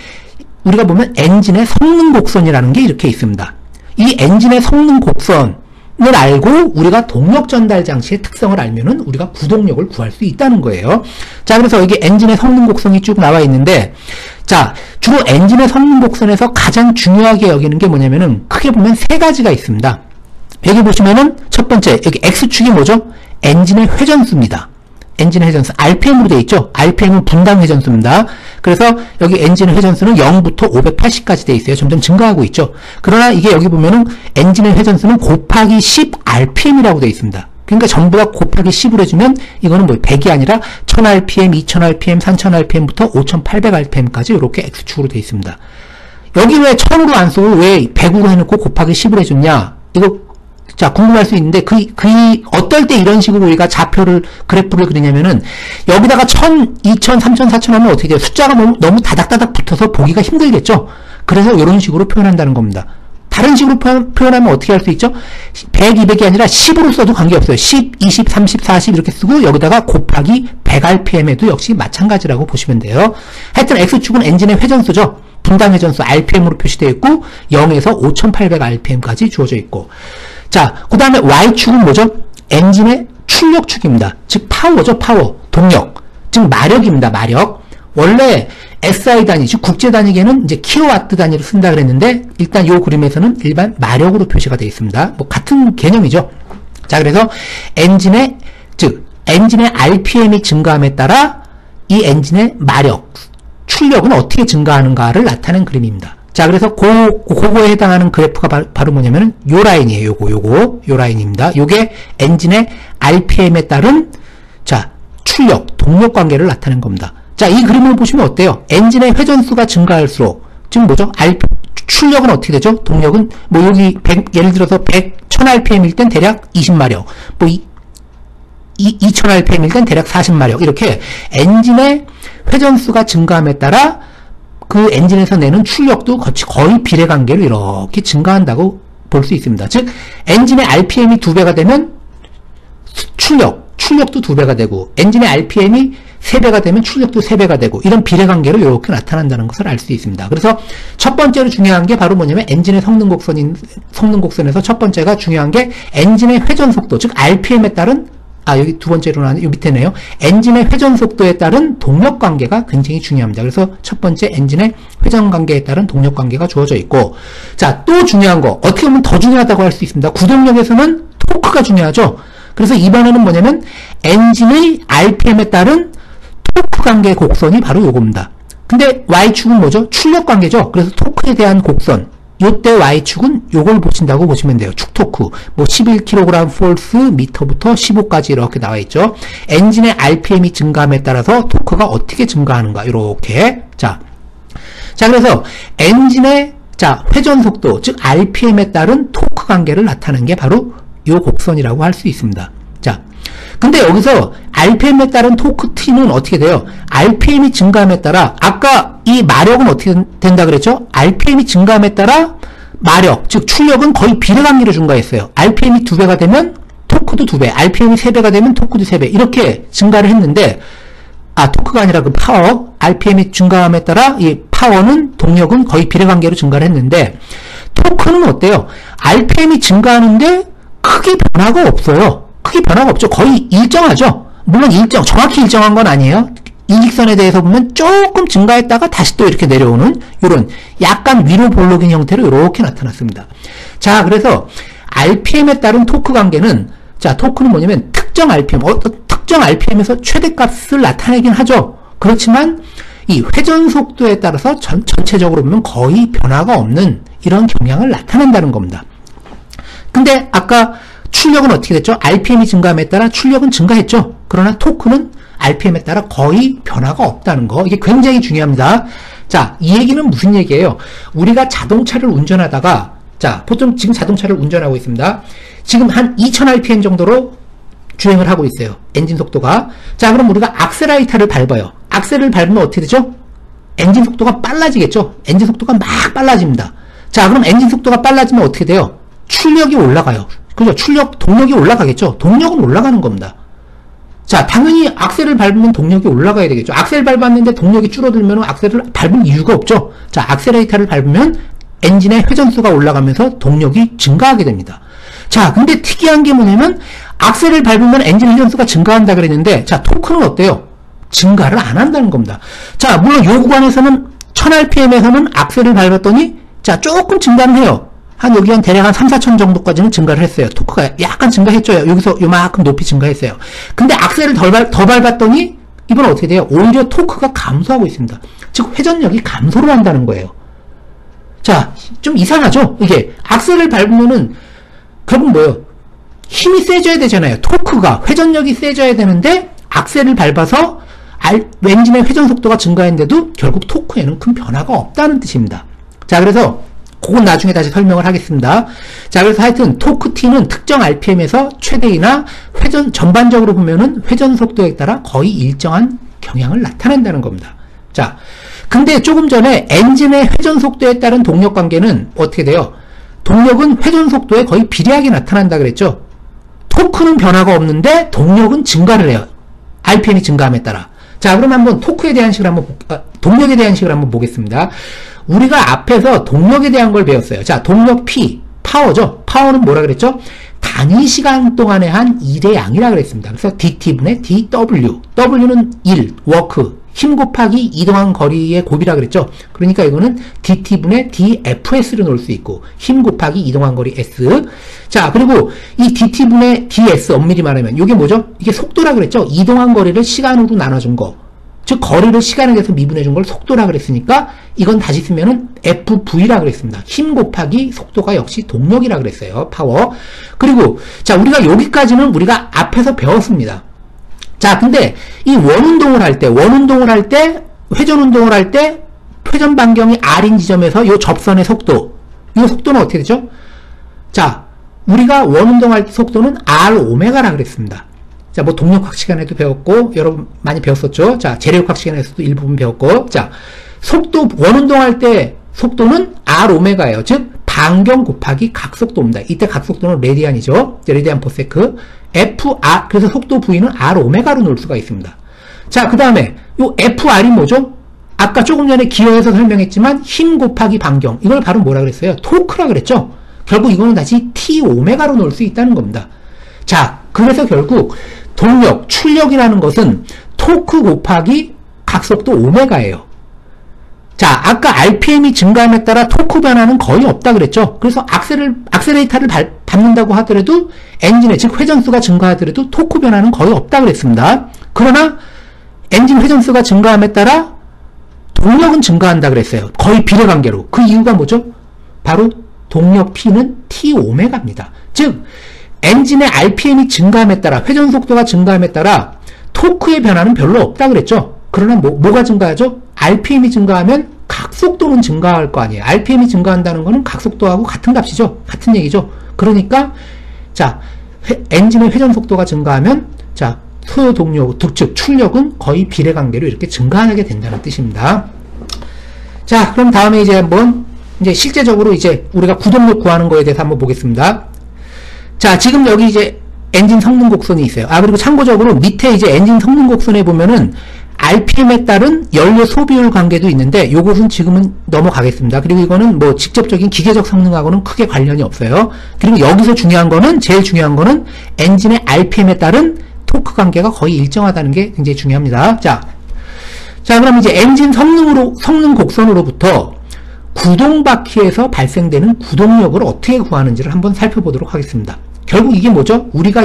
Speaker 1: 우리가 보면 엔진의 성능 곡선이라는 게 이렇게 있습니다. 이 엔진의 성능 곡선을 알고 우리가 동력 전달 장치의 특성을 알면은 우리가 구동력을 구할 수 있다는 거예요. 자, 그래서 이게 엔진의 성능 곡선이 쭉 나와 있는데, 자, 주로 엔진의 성능 곡선에서 가장 중요하게 여기는 게 뭐냐면은 크게 보면 세 가지가 있습니다. 여기 보시면은 첫 번째, 여기 X축이 뭐죠? 엔진의 회전수입니다. 엔진의 회전수 RPM으로 되어 있죠. RPM은 분당 회전수입니다. 그래서 여기 엔진의 회전수는 0부터 580까지 되어 있어요. 점점 증가하고 있죠. 그러나 이게 여기 보면은 엔진의 회전수는 곱하기 10 RPM이라고 되어 있습니다. 그러니까 전부 다 곱하기 10으로 해주면 이거는 뭐 100이 아니라 1000rpm, 2000rpm, 3000rpm부터 5800rpm까지 이렇게 X축으로 되어 있습니다. 여기 왜 1000으로 안 쓰고 왜 100으로 해놓고 곱하기 10으로 해줬냐? 이거 자, 궁금할 수 있는데, 어떨 때 이런 식으로 우리가 좌표를, 그래프를 그리냐면은, 여기다가 1000, 2000, 3000, 4000 하면 어떻게 돼요? 숫자가 너무 다닥다닥 붙어서 보기가 힘들겠죠? 그래서 이런 식으로 표현한다는 겁니다. 다른 식으로 표현하면 어떻게 할 수 있죠? 100, 200이 아니라 10으로 써도 관계없어요. 10, 20, 30, 40 이렇게 쓰고, 여기다가 곱하기 100rpm에도 역시 마찬가지라고 보시면 돼요. 하여튼 X축은 엔진의 회전수죠. 분당 회전수 RPM으로 표시되어 있고, 0에서 5800rpm까지 주어져 있고, 자, 그 다음에 Y축은 뭐죠? 엔진의 출력축입니다. 즉, 파워죠, 파워. 동력. 즉, 마력입니다, 마력. 원래 SI 단위, 즉, 국제 단위계는 이제 킬로와트 단위로 쓴다 그랬는데, 일단 이 그림에서는 일반 마력으로 표시가 되어 있습니다. 뭐, 같은 개념이죠. 자, 그래서 엔진의 RPM이 증가함에 따라 이 엔진의 마력, 출력은 어떻게 증가하는가를 나타낸 그림입니다. 자, 그래서 그거에 해당하는 그래프가 바로 뭐냐면은 요 라인이에요. 요 라인입니다. 요게 엔진의 RPM에 따른 자, 출력, 동력 관계를 나타낸 겁니다. 자, 이 그림을 보시면 어때요? 엔진의 회전수가 증가할수록 지금 뭐죠? 출력은 어떻게 되죠? 동력은 뭐 여기 100, 예를 들어서 1000rpm일 땐 대략 20마력, 뭐 2000rpm일 땐 대략 40마력 이렇게 엔진의 회전수가 증가함에 따라 그 엔진에서 내는 출력도 거의 비례관계로 이렇게 증가한다고 볼 수 있습니다. 즉 엔진의 RPM이 2배가 되면 출력도 2배가 되고 성능의 RPM이 3배가 되면 출력도 3배가 되고 이런 비례관계로 이렇게 나타난다는 것을 알 수 있습니다. 그래서 첫 번째로 중요한 게 바로 뭐냐면 엔진의 성능 곡선에서 첫 번째가 중요한 게 엔진의 회전 속도, 즉 RPM에 따른 여기 두 번째로는 요 밑에네요. 엔진의 회전 속도에 따른 동력 관계가 굉장히 중요합니다. 그래서 첫 번째 엔진의 회전 관계에 따른 동력 관계가 주어져 있고, 자, 또 중요한 거, 어떻게 보면 더 중요하다고 할 수 있습니다. 구동력에서는 토크가 중요하죠. 그래서 이번에는 뭐냐면 엔진의 RPM에 따른 토크 관계 곡선이 바로 요겁니다. 근데 Y축은 뭐죠? 출력 관계죠. 그래서 토크에 대한 곡선. 요때 Y축은 요걸 보신다고 보시면 돼요. 축토크. 뭐 11kg 폴스 미터부터 15까지 이렇게 나와 있죠. 엔진의 RPM이 증가함에 따라서 토크가 어떻게 증가하는가. 이렇게. 자, 그래서 엔진의 회전 속도, 즉 RPM에 따른 토크 관계를 나타내는 게 바로 요 곡선이라고 할 수 있습니다. 자, 근데 여기서 RPM에 따른 토크 T는 어떻게 돼요? RPM이 증가함에 따라, 아까 이 마력은 어떻게 된다 그랬죠? RPM이 증가함에 따라 마력, 즉 출력은 거의 비례관계로 증가했어요. RPM이 2배가 되면 토크도 2배, RPM이 3배가 되면 토크도 3배 이렇게 증가를 했는데, 토크가 아니라 그 파워, RPM이 증가함에 따라 이 파워는, 동력은 거의 비례관계로 증가를 했는데, 토크는 어때요? RPM이 증가하는데 크게 변화가 없어요. 크게 변화가 없죠. 거의 일정하죠. 물론 정확히 일정한 건 아니에요. 일직선에 대해서 보면 조금 증가했다가 다시 또 이렇게 내려오는 이런 약간 위로 볼록인 형태로 이렇게 나타났습니다. 자, 그래서 RPM에 따른 토크 관계는, 자, 토크는 뭐냐면 특정 RPM에서 최대값을 나타내긴 하죠. 그렇지만 이 회전 속도에 따라서 전체적으로 보면 거의 변화가 없는 이런 경향을 나타낸다는 겁니다. 근데 아까 출력은 어떻게 됐죠? RPM이 증가함에 따라 출력은 증가했죠. 그러나 토크는 RPM에 따라 거의 변화가 없다는 거. 이게 굉장히 중요합니다. 자, 이 얘기는 무슨 얘기예요? 우리가 자동차를 운전하다가, 자, 보통 지금 자동차를 운전하고 있습니다. 지금 한 2000rpm 정도로 주행을 하고 있어요. 엔진 속도가. 자, 그럼 우리가 악셀라이터를 밟아요. 악셀을 밟으면 어떻게 되죠? 엔진 속도가 빨라지겠죠? 엔진 속도가 막 빨라집니다. 자, 그럼 엔진 속도가 빨라지면 어떻게 돼요? 출력이 올라가요. 그죠? 동력이 올라가겠죠? 동력은 올라가는 겁니다. 자, 당연히 악셀을 밟으면 동력이 올라가야 되겠죠. 악셀 밟았는데 동력이 줄어들면 악셀을 밟을 이유가 없죠. 자, 악셀레이터를 밟으면 엔진의 회전수가 올라가면서 동력이 증가하게 됩니다. 자, 근데 특이한 게 뭐냐면 악셀을 밟으면 엔진 회전수가 증가한다 그랬는데, 자, 토크는 어때요? 증가를 안 한다는 겁니다. 자, 물론 요 구간에서는 1000rpm에서는 악셀을 밟았더니 자, 조금 증가는 해요. 여기 대략 한 3, 4천 정도까지는 증가를 했어요. 토크가 약간 증가했죠. 여기서 요만큼 높이 증가했어요. 근데 악셀을 더 밟았더니 이번엔 어떻게 돼요? 오히려 토크가 감소하고 있습니다. 즉 회전력이 감소를 한다는 거예요. 자, 좀 이상하죠? 이게 악셀을 밟으면은 결국 뭐예요? 힘이 세져야 되잖아요. 토크가 회전력이 세져야 되는데 악셀을 밟아서 엔진의 회전 속도가 증가했는데도 결국 토크에는 큰 변화가 없다는 뜻입니다. 자, 그래서 그건 나중에 다시 설명을 하겠습니다. 자, 그래서 하여튼 토크 T는 특정 RPM에서 최대이나 전반적으로 보면은 회전 속도에 따라 거의 일정한 경향을 나타낸다는 겁니다. 자, 근데 조금 전에 엔진의 회전 속도에 따른 동력 관계는 어떻게 돼요? 동력은 회전 속도에 거의 비례하게 나타난다 그랬죠? 토크는 변화가 없는데 동력은 증가를 해요. RPM이 증가함에 따라. 자, 그럼 한번 토크에 대한 식을 동력에 대한 식을 한번 보겠습니다. 우리가 앞에서 동력에 대한 걸 배웠어요. 자, 동력 P, 파워죠. 파워는 뭐라 그랬죠? 단위 시간 동안에 한 일의 양이라 그랬습니다. 그래서 DT분의 DW. W는 1, 워크. 힘 곱하기 이동한 거리의 곱이라 그랬죠. 그러니까 이거는 DT분의 DFS를 놓을 수 있고, 힘 곱하기 이동한 거리 S. 자, 그리고 이 DT분의 DS, 엄밀히 말하면 이게 뭐죠? 이게 속도라 그랬죠. 이동한 거리를 시간으로 나눠준 거. 즉 거리를 시간에 대해서 미분해준 걸 속도라 그랬으니까 이건 다시 쓰면은 FV라 그랬습니다. 힘 곱하기 속도가 역시 동력이라 그랬어요. 파워. 그리고 자, 우리가 여기까지는 우리가 앞에서 배웠습니다. 자, 근데 이 원운동을 할 때, 회전운동을 할 때 회전 반경이 R인 지점에서 이 접선의 속도, 이 속도는 어떻게 되죠? 자, 우리가 원운동할 때 속도는 R오메가라 그랬습니다. 자, 뭐 동력학 시간에도 배웠고, 여러분 많이 배웠었죠? 자, 재력학 시간에서도 일부분 배웠고, 자, 원운동할 때 속도는 R오메가예요. 즉, 반경 곱하기 각속도입니다. 이때 각속도는 레디안이죠. 레디안 퍼 세크. 그래서 속도 V는 R오메가로 놓을 수가 있습니다. 자, 그 다음에, 요 FR이 뭐죠? 아까 조금 전에 기어에서 설명했지만, 힘 곱하기 반경. 이걸 바로 뭐라 그랬어요? 토크라 그랬죠? 결국 이거는 다시 T오메가로 놓을 수 있다는 겁니다. 자, 그래서 결국, 동력, 출력이라는 것은 토크 곱하기 각속도 오메가예요. 자, 아까 RPM이 증가함에 따라 토크 변화는 거의 없다 그랬죠. 그래서 악셀레이터를 밟는다고 하더라도 엔진의, 즉 회전수가 증가하더라도 토크 변화는 거의 없다 그랬습니다. 그러나 엔진 회전수가 증가함에 따라 동력은 증가한다 그랬어요. 거의 비례관계로. 그 이유가 뭐죠? 바로 동력 P는 T오메가입니다. 즉 엔진의 RPM이 증가함에 따라, 회전 속도가 증가함에 따라 토크의 변화는 별로 없다 그랬죠. 그러나 뭐가 증가하죠? RPM이 증가하면 각속도는 증가할 거 아니에요. RPM이 증가한다는 거는 각속도하고 같은 값이죠. 같은 얘기죠. 그러니까 자, 엔진의 회전 속도가 증가하면 자, 소요 동력, 즉 출력은 거의 비례관계로 이렇게 증가하게 된다는 뜻입니다. 자, 그럼 다음에 이제 한번 실제적으로 이제 우리가 구동력 구하는 거에 대해서 한번 보겠습니다. 자, 지금 여기 이제 엔진 성능 곡선이 있어요. 그리고 참고적으로 밑에 이제 엔진 성능 곡선에 보면은 RPM에 따른 연료 소비율 관계도 있는데 요것은 지금은 넘어가겠습니다. 그리고 이거는 뭐 직접적인 기계적 성능하고는 크게 관련이 없어요. 그리고 여기서 제일 중요한 거는 엔진의 RPM에 따른 토크 관계가 거의 일정하다는 게 굉장히 중요합니다. 자, 그럼 이제 엔진 성능 곡선으로부터 구동바퀴에서 발생되는 구동력을 어떻게 구하는지를 한번 살펴보도록 하겠습니다. 결국 이게 뭐죠? 우리가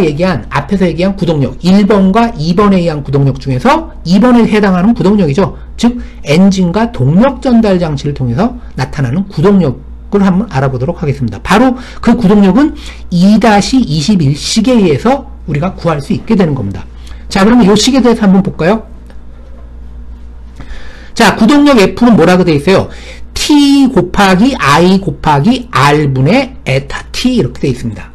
Speaker 1: 앞에서 얘기한 구동력, 1번과 2번에 의한 구동력 중에서 2번에 해당하는 구동력이죠. 즉, 엔진과 동력 전달 장치를 통해서 나타나는 구동력을 한번 알아보도록 하겠습니다. 바로 그 구동력은 2-21식에 의해서 우리가 구할 수 있게 되는 겁니다. 자, 그러면 이 식에 대해서 한번 볼까요? 자, 구동력 F는 뭐라고 되어 있어요? T 곱하기 I 곱하기 R분의 에타 T 이렇게 되어 있습니다.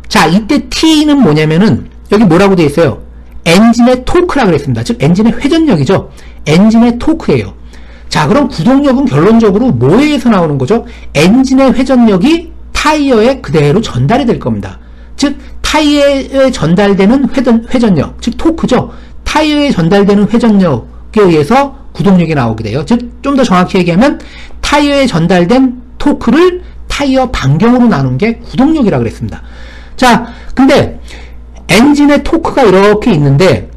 Speaker 1: 자, 이때 T는 뭐냐면은 여기 뭐라고 되어 있어요? 엔진의 토크라 그랬습니다. 즉 엔진의 회전력이죠. 엔진의 토크예요. 자, 그럼 구동력은 결론적으로 뭐에 의해서 나오는 거죠? 엔진의 회전력이 타이어에 그대로 전달이 될 겁니다. 즉 타이어에 전달되는 회전력, 즉 토크죠. 타이어에 전달되는 회전력에 의해서 구동력이 나오게 돼요. 즉 좀 더 정확히 얘기하면 타이어에 전달된 토크를 타이어 반경으로 나눈 게 구동력이라 그랬습니다. 자, 근데 엔진의 토크가 이렇게 있는데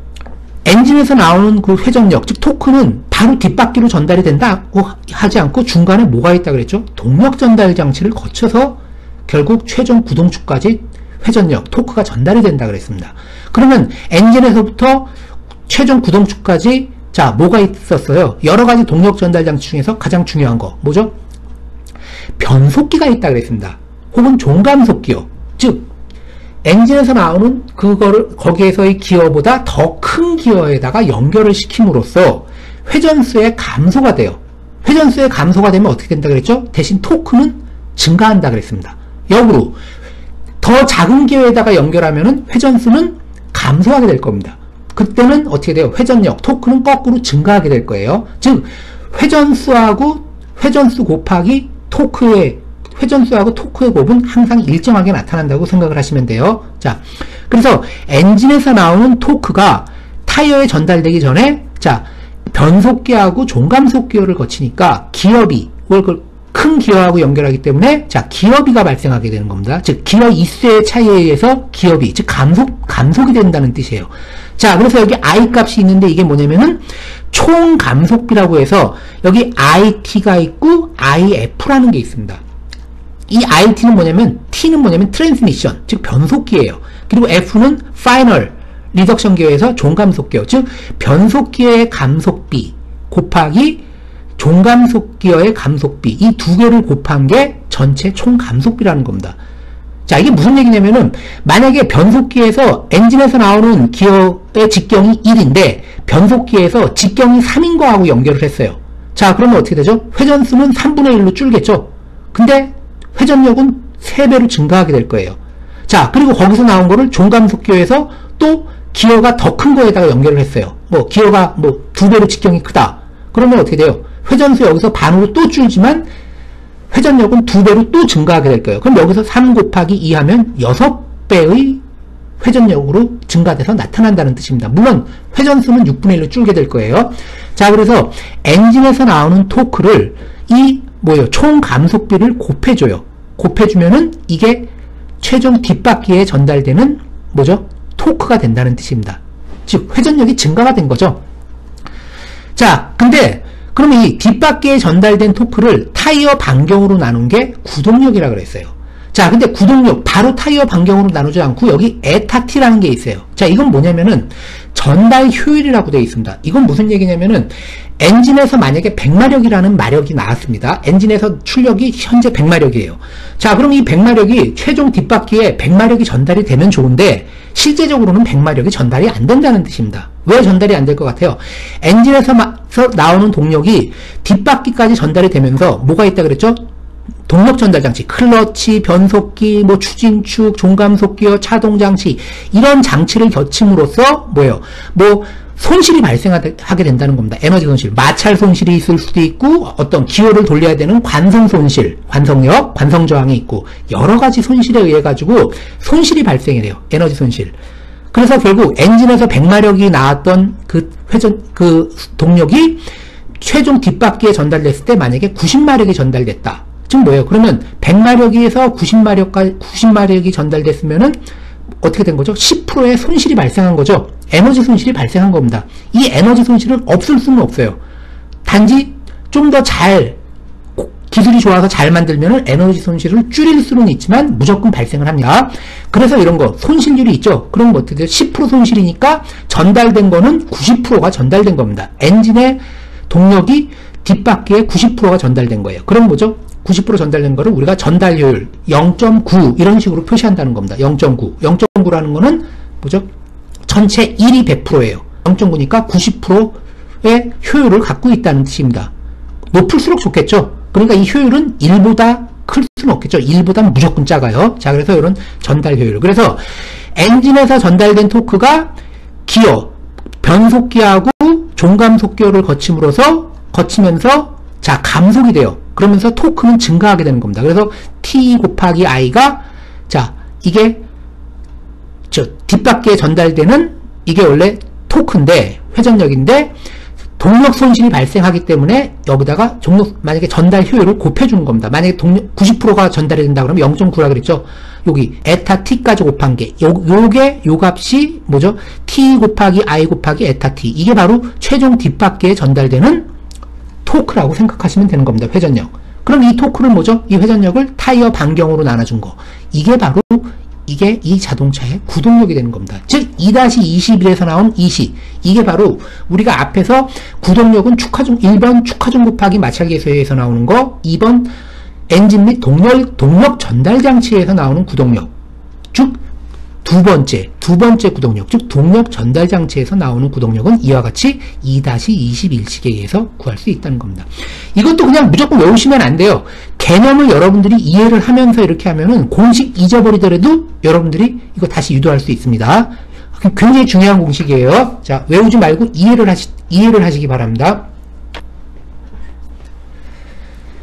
Speaker 1: 엔진에서 나오는 그 회전력, 즉 토크는 바로 뒷바퀴로 전달이 된다고 하지 않고 중간에 뭐가 있다 그랬죠? 동력 전달 장치를 거쳐서 결국 최종 구동축까지 회전력, 토크가 전달이 된다 그랬습니다. 그러면 엔진에서부터 최종 구동축까지 자, 뭐가 있었어요? 여러 가지 동력 전달 장치 중에서 가장 중요한 거 뭐죠? 변속기가 있다 그랬습니다. 혹은 종감속기요. 즉 엔진에서 나오는 그거를 거기에서의 기어보다 더 큰 기어에다가 연결을 시킴으로써 회전수의 감소가 돼요. 회전수의 감소가 되면 어떻게 된다 그랬죠? 대신 토크는 증가한다 그랬습니다. 역으로 더 작은 기어에다가 연결하면은 회전수는 감소하게 될 겁니다. 그때는 어떻게 돼요? 회전력, 토크는 거꾸로 증가하게 될 거예요. 즉 회전수 곱하기 토크의 회전수하고 토크의 곱은 항상 일정하게 나타난다고 생각을 하시면 돼요. 자, 그래서 엔진에서 나오는 토크가 타이어에 전달되기 전에 자, 변속기하고 종감속기어를 거치니까 기어비, 큰 기어하고 연결하기 때문에 자, 기어비가 발생하게 되는 겁니다. 즉 기어 2쇄의 차이에 의해서 기어비, 즉 감속이 된다는 뜻이에요. 자, 그래서 여기 I 값이 있는데 이게 뭐냐면은 총 감속비라고 해서 여기 IT가 있고 IF라는 게 있습니다. 이 IT는 뭐냐면 T는 뭐냐면 트랜스미션, 즉 변속기예요. 그리고 F는 파이널 리덕션 기어에서 종감속기어, 즉 변속기의 감속비 곱하기 종감속기어의 감속비, 이 두 개를 곱한 게 전체 총 감속비라는 겁니다. 자, 이게 무슨 얘기냐면은 만약에 변속기에서 엔진에서 나오는 기어의 직경이 1인데 변속기에서 직경이 3인 거하고 연결을 했어요. 자, 그러면 어떻게 되죠? 회전수는 3분의 1로 줄겠죠? 근데 회전력은 3배로 증가하게 될 거예요. 자, 그리고 거기서 나온 거를 종감속기어에서 또 기어가 더 큰 거에다가 연결을 했어요. 뭐 기어가 뭐 2배로 직경이 크다. 그러면 어떻게 돼요? 회전수 여기서 반으로 또 줄지만 회전력은 2배로 또 증가하게 될 거예요. 그럼 여기서 3 곱하기 2 하면 6배의 회전력으로 증가돼서 나타난다는 뜻입니다. 물론 회전수는 6분의 1로 줄게 될 거예요. 자, 그래서 엔진에서 나오는 토크를 총 감속비를 곱해줘요. 곱해주면은 이게 최종 뒷바퀴에 전달되는 토크가 된다는 뜻입니다. 즉 회전력이 증가가 된 거죠. 자, 근데 그러면 이 뒷바퀴에 전달된 토크를 타이어 반경으로 나눈 게 구동력이라 그랬어요. 자, 근데 구동력 바로 타이어 반경으로 나누지 않고 여기 에타 T라는 게 있어요. 자, 이건 뭐냐면은 전달 효율이라고 되어 있습니다. 이건 무슨 얘기냐면은 엔진에서 만약에 100마력이라는 마력이 나왔습니다. 엔진에서 출력이 현재 100마력이에요. 자, 그럼 이 100마력이 최종 뒷바퀴에 100마력이 전달이 되면 좋은데 실제적으로는 100마력이 전달이 안 된다는 뜻입니다. 왜 전달이 안 될 것 같아요? 엔진에서 나오는 동력이 뒷바퀴까지 전달이 되면서 뭐가 있다 그랬죠? 동력 전달 장치, 클러치, 변속기, 추진축, 종감속기어, 차동 장치, 이런 장치를 거침으로써 손실이 발생하게 된다는 겁니다. 에너지 손실, 마찰 손실이 있을 수도 있고 어떤 기어를 돌려야 되는 관성 손실, 관성력, 관성 저항이 있고 여러 가지 손실에 의해 가지고 손실이 발생이 돼요. 에너지 손실. 그래서 결국 엔진에서 100마력이 나왔던 그 동력이 최종 뒷바퀴에 전달됐을 때 만약에 90마력이 전달됐다. 즉 뭐예요? 그러면 100마력에서 90마력이 전달됐으면은 어떻게 된 거죠? 10%의 손실이 발생한 거죠. 에너지 손실이 발생한 겁니다. 이 에너지 손실을 없앨 수는 없어요. 단지 좀 더 기술이 좋아서 잘 만들면은 에너지 손실을 줄일 수는 있지만 무조건 발생을 합니다. 그래서 이런 거 손실률이 있죠. 그럼 어떻게 돼요? 10% 손실이니까 전달된 거는 90%가 전달된 겁니다. 엔진의 동력이 뒷바퀴에 90%가 전달된 거예요. 그럼 90% 전달된 거를 우리가 전달 효율 0.9 이런 식으로 표시한다는 겁니다. 0.9. 0.9라는 거는 전체 1이 100%예요. 0.9니까 90%의 효율을 갖고 있다는 뜻입니다. 높을수록 좋겠죠. 그러니까 이 효율은 1보다 클 수는 없겠죠. 1보다 무조건 작아요. 자, 그래서 이런 전달 효율. 그래서 엔진에서 전달된 토크가 기어, 변속기하고 종감속기어를 거치면서 자, 감속이 돼요. 그러면서 토크는 증가하게 되는 겁니다. 그래서 T 곱하기 I가 자, 이게 뒷바퀴에 전달되는 이게 원래 토크인데 회전력인데 동력 손실이 발생하기 때문에 여기다가 만약에 전달 효율을 곱해주는 겁니다. 만약에 90%가 전달이 된다 그러면 0.9라 그랬죠. 여기 에타 t까지 곱한 게 요 값이 뭐죠? t 곱하기 i 곱하기 에타 t, 이게 바로 최종 뒷바퀴에 전달되는 토크라고 생각하시면 되는 겁니다. 회전력. 그럼 이 토크를 뭐죠? 이 회전력을 타이어 반경으로 나눠준 거, 이게 바로 이게 이 자동차의 구동력이 되는 겁니다. 즉 2-21에서 나온 20, 이게 바로 우리가 앞에서 구동력은 1번 축하중 곱하기 마찰계수에서 나오는 거, 2번 엔진 및 동력 전달 장치에서 나오는 구동력, 즉 두 번째 구동력, 즉 동력 전달 장치에서 나오는 구동력은 이와 같이 2-21식에 의해서 구할 수 있다는 겁니다. 이것도 그냥 무조건 외우시면 안 돼요. 개념을 여러분들이 이해를 하면서 이렇게 하면은 공식 잊어버리더라도 여러분들이 이거 다시 유도할 수 있습니다. 굉장히 중요한 공식이에요. 자, 외우지 말고 이해를 하시기 바랍니다.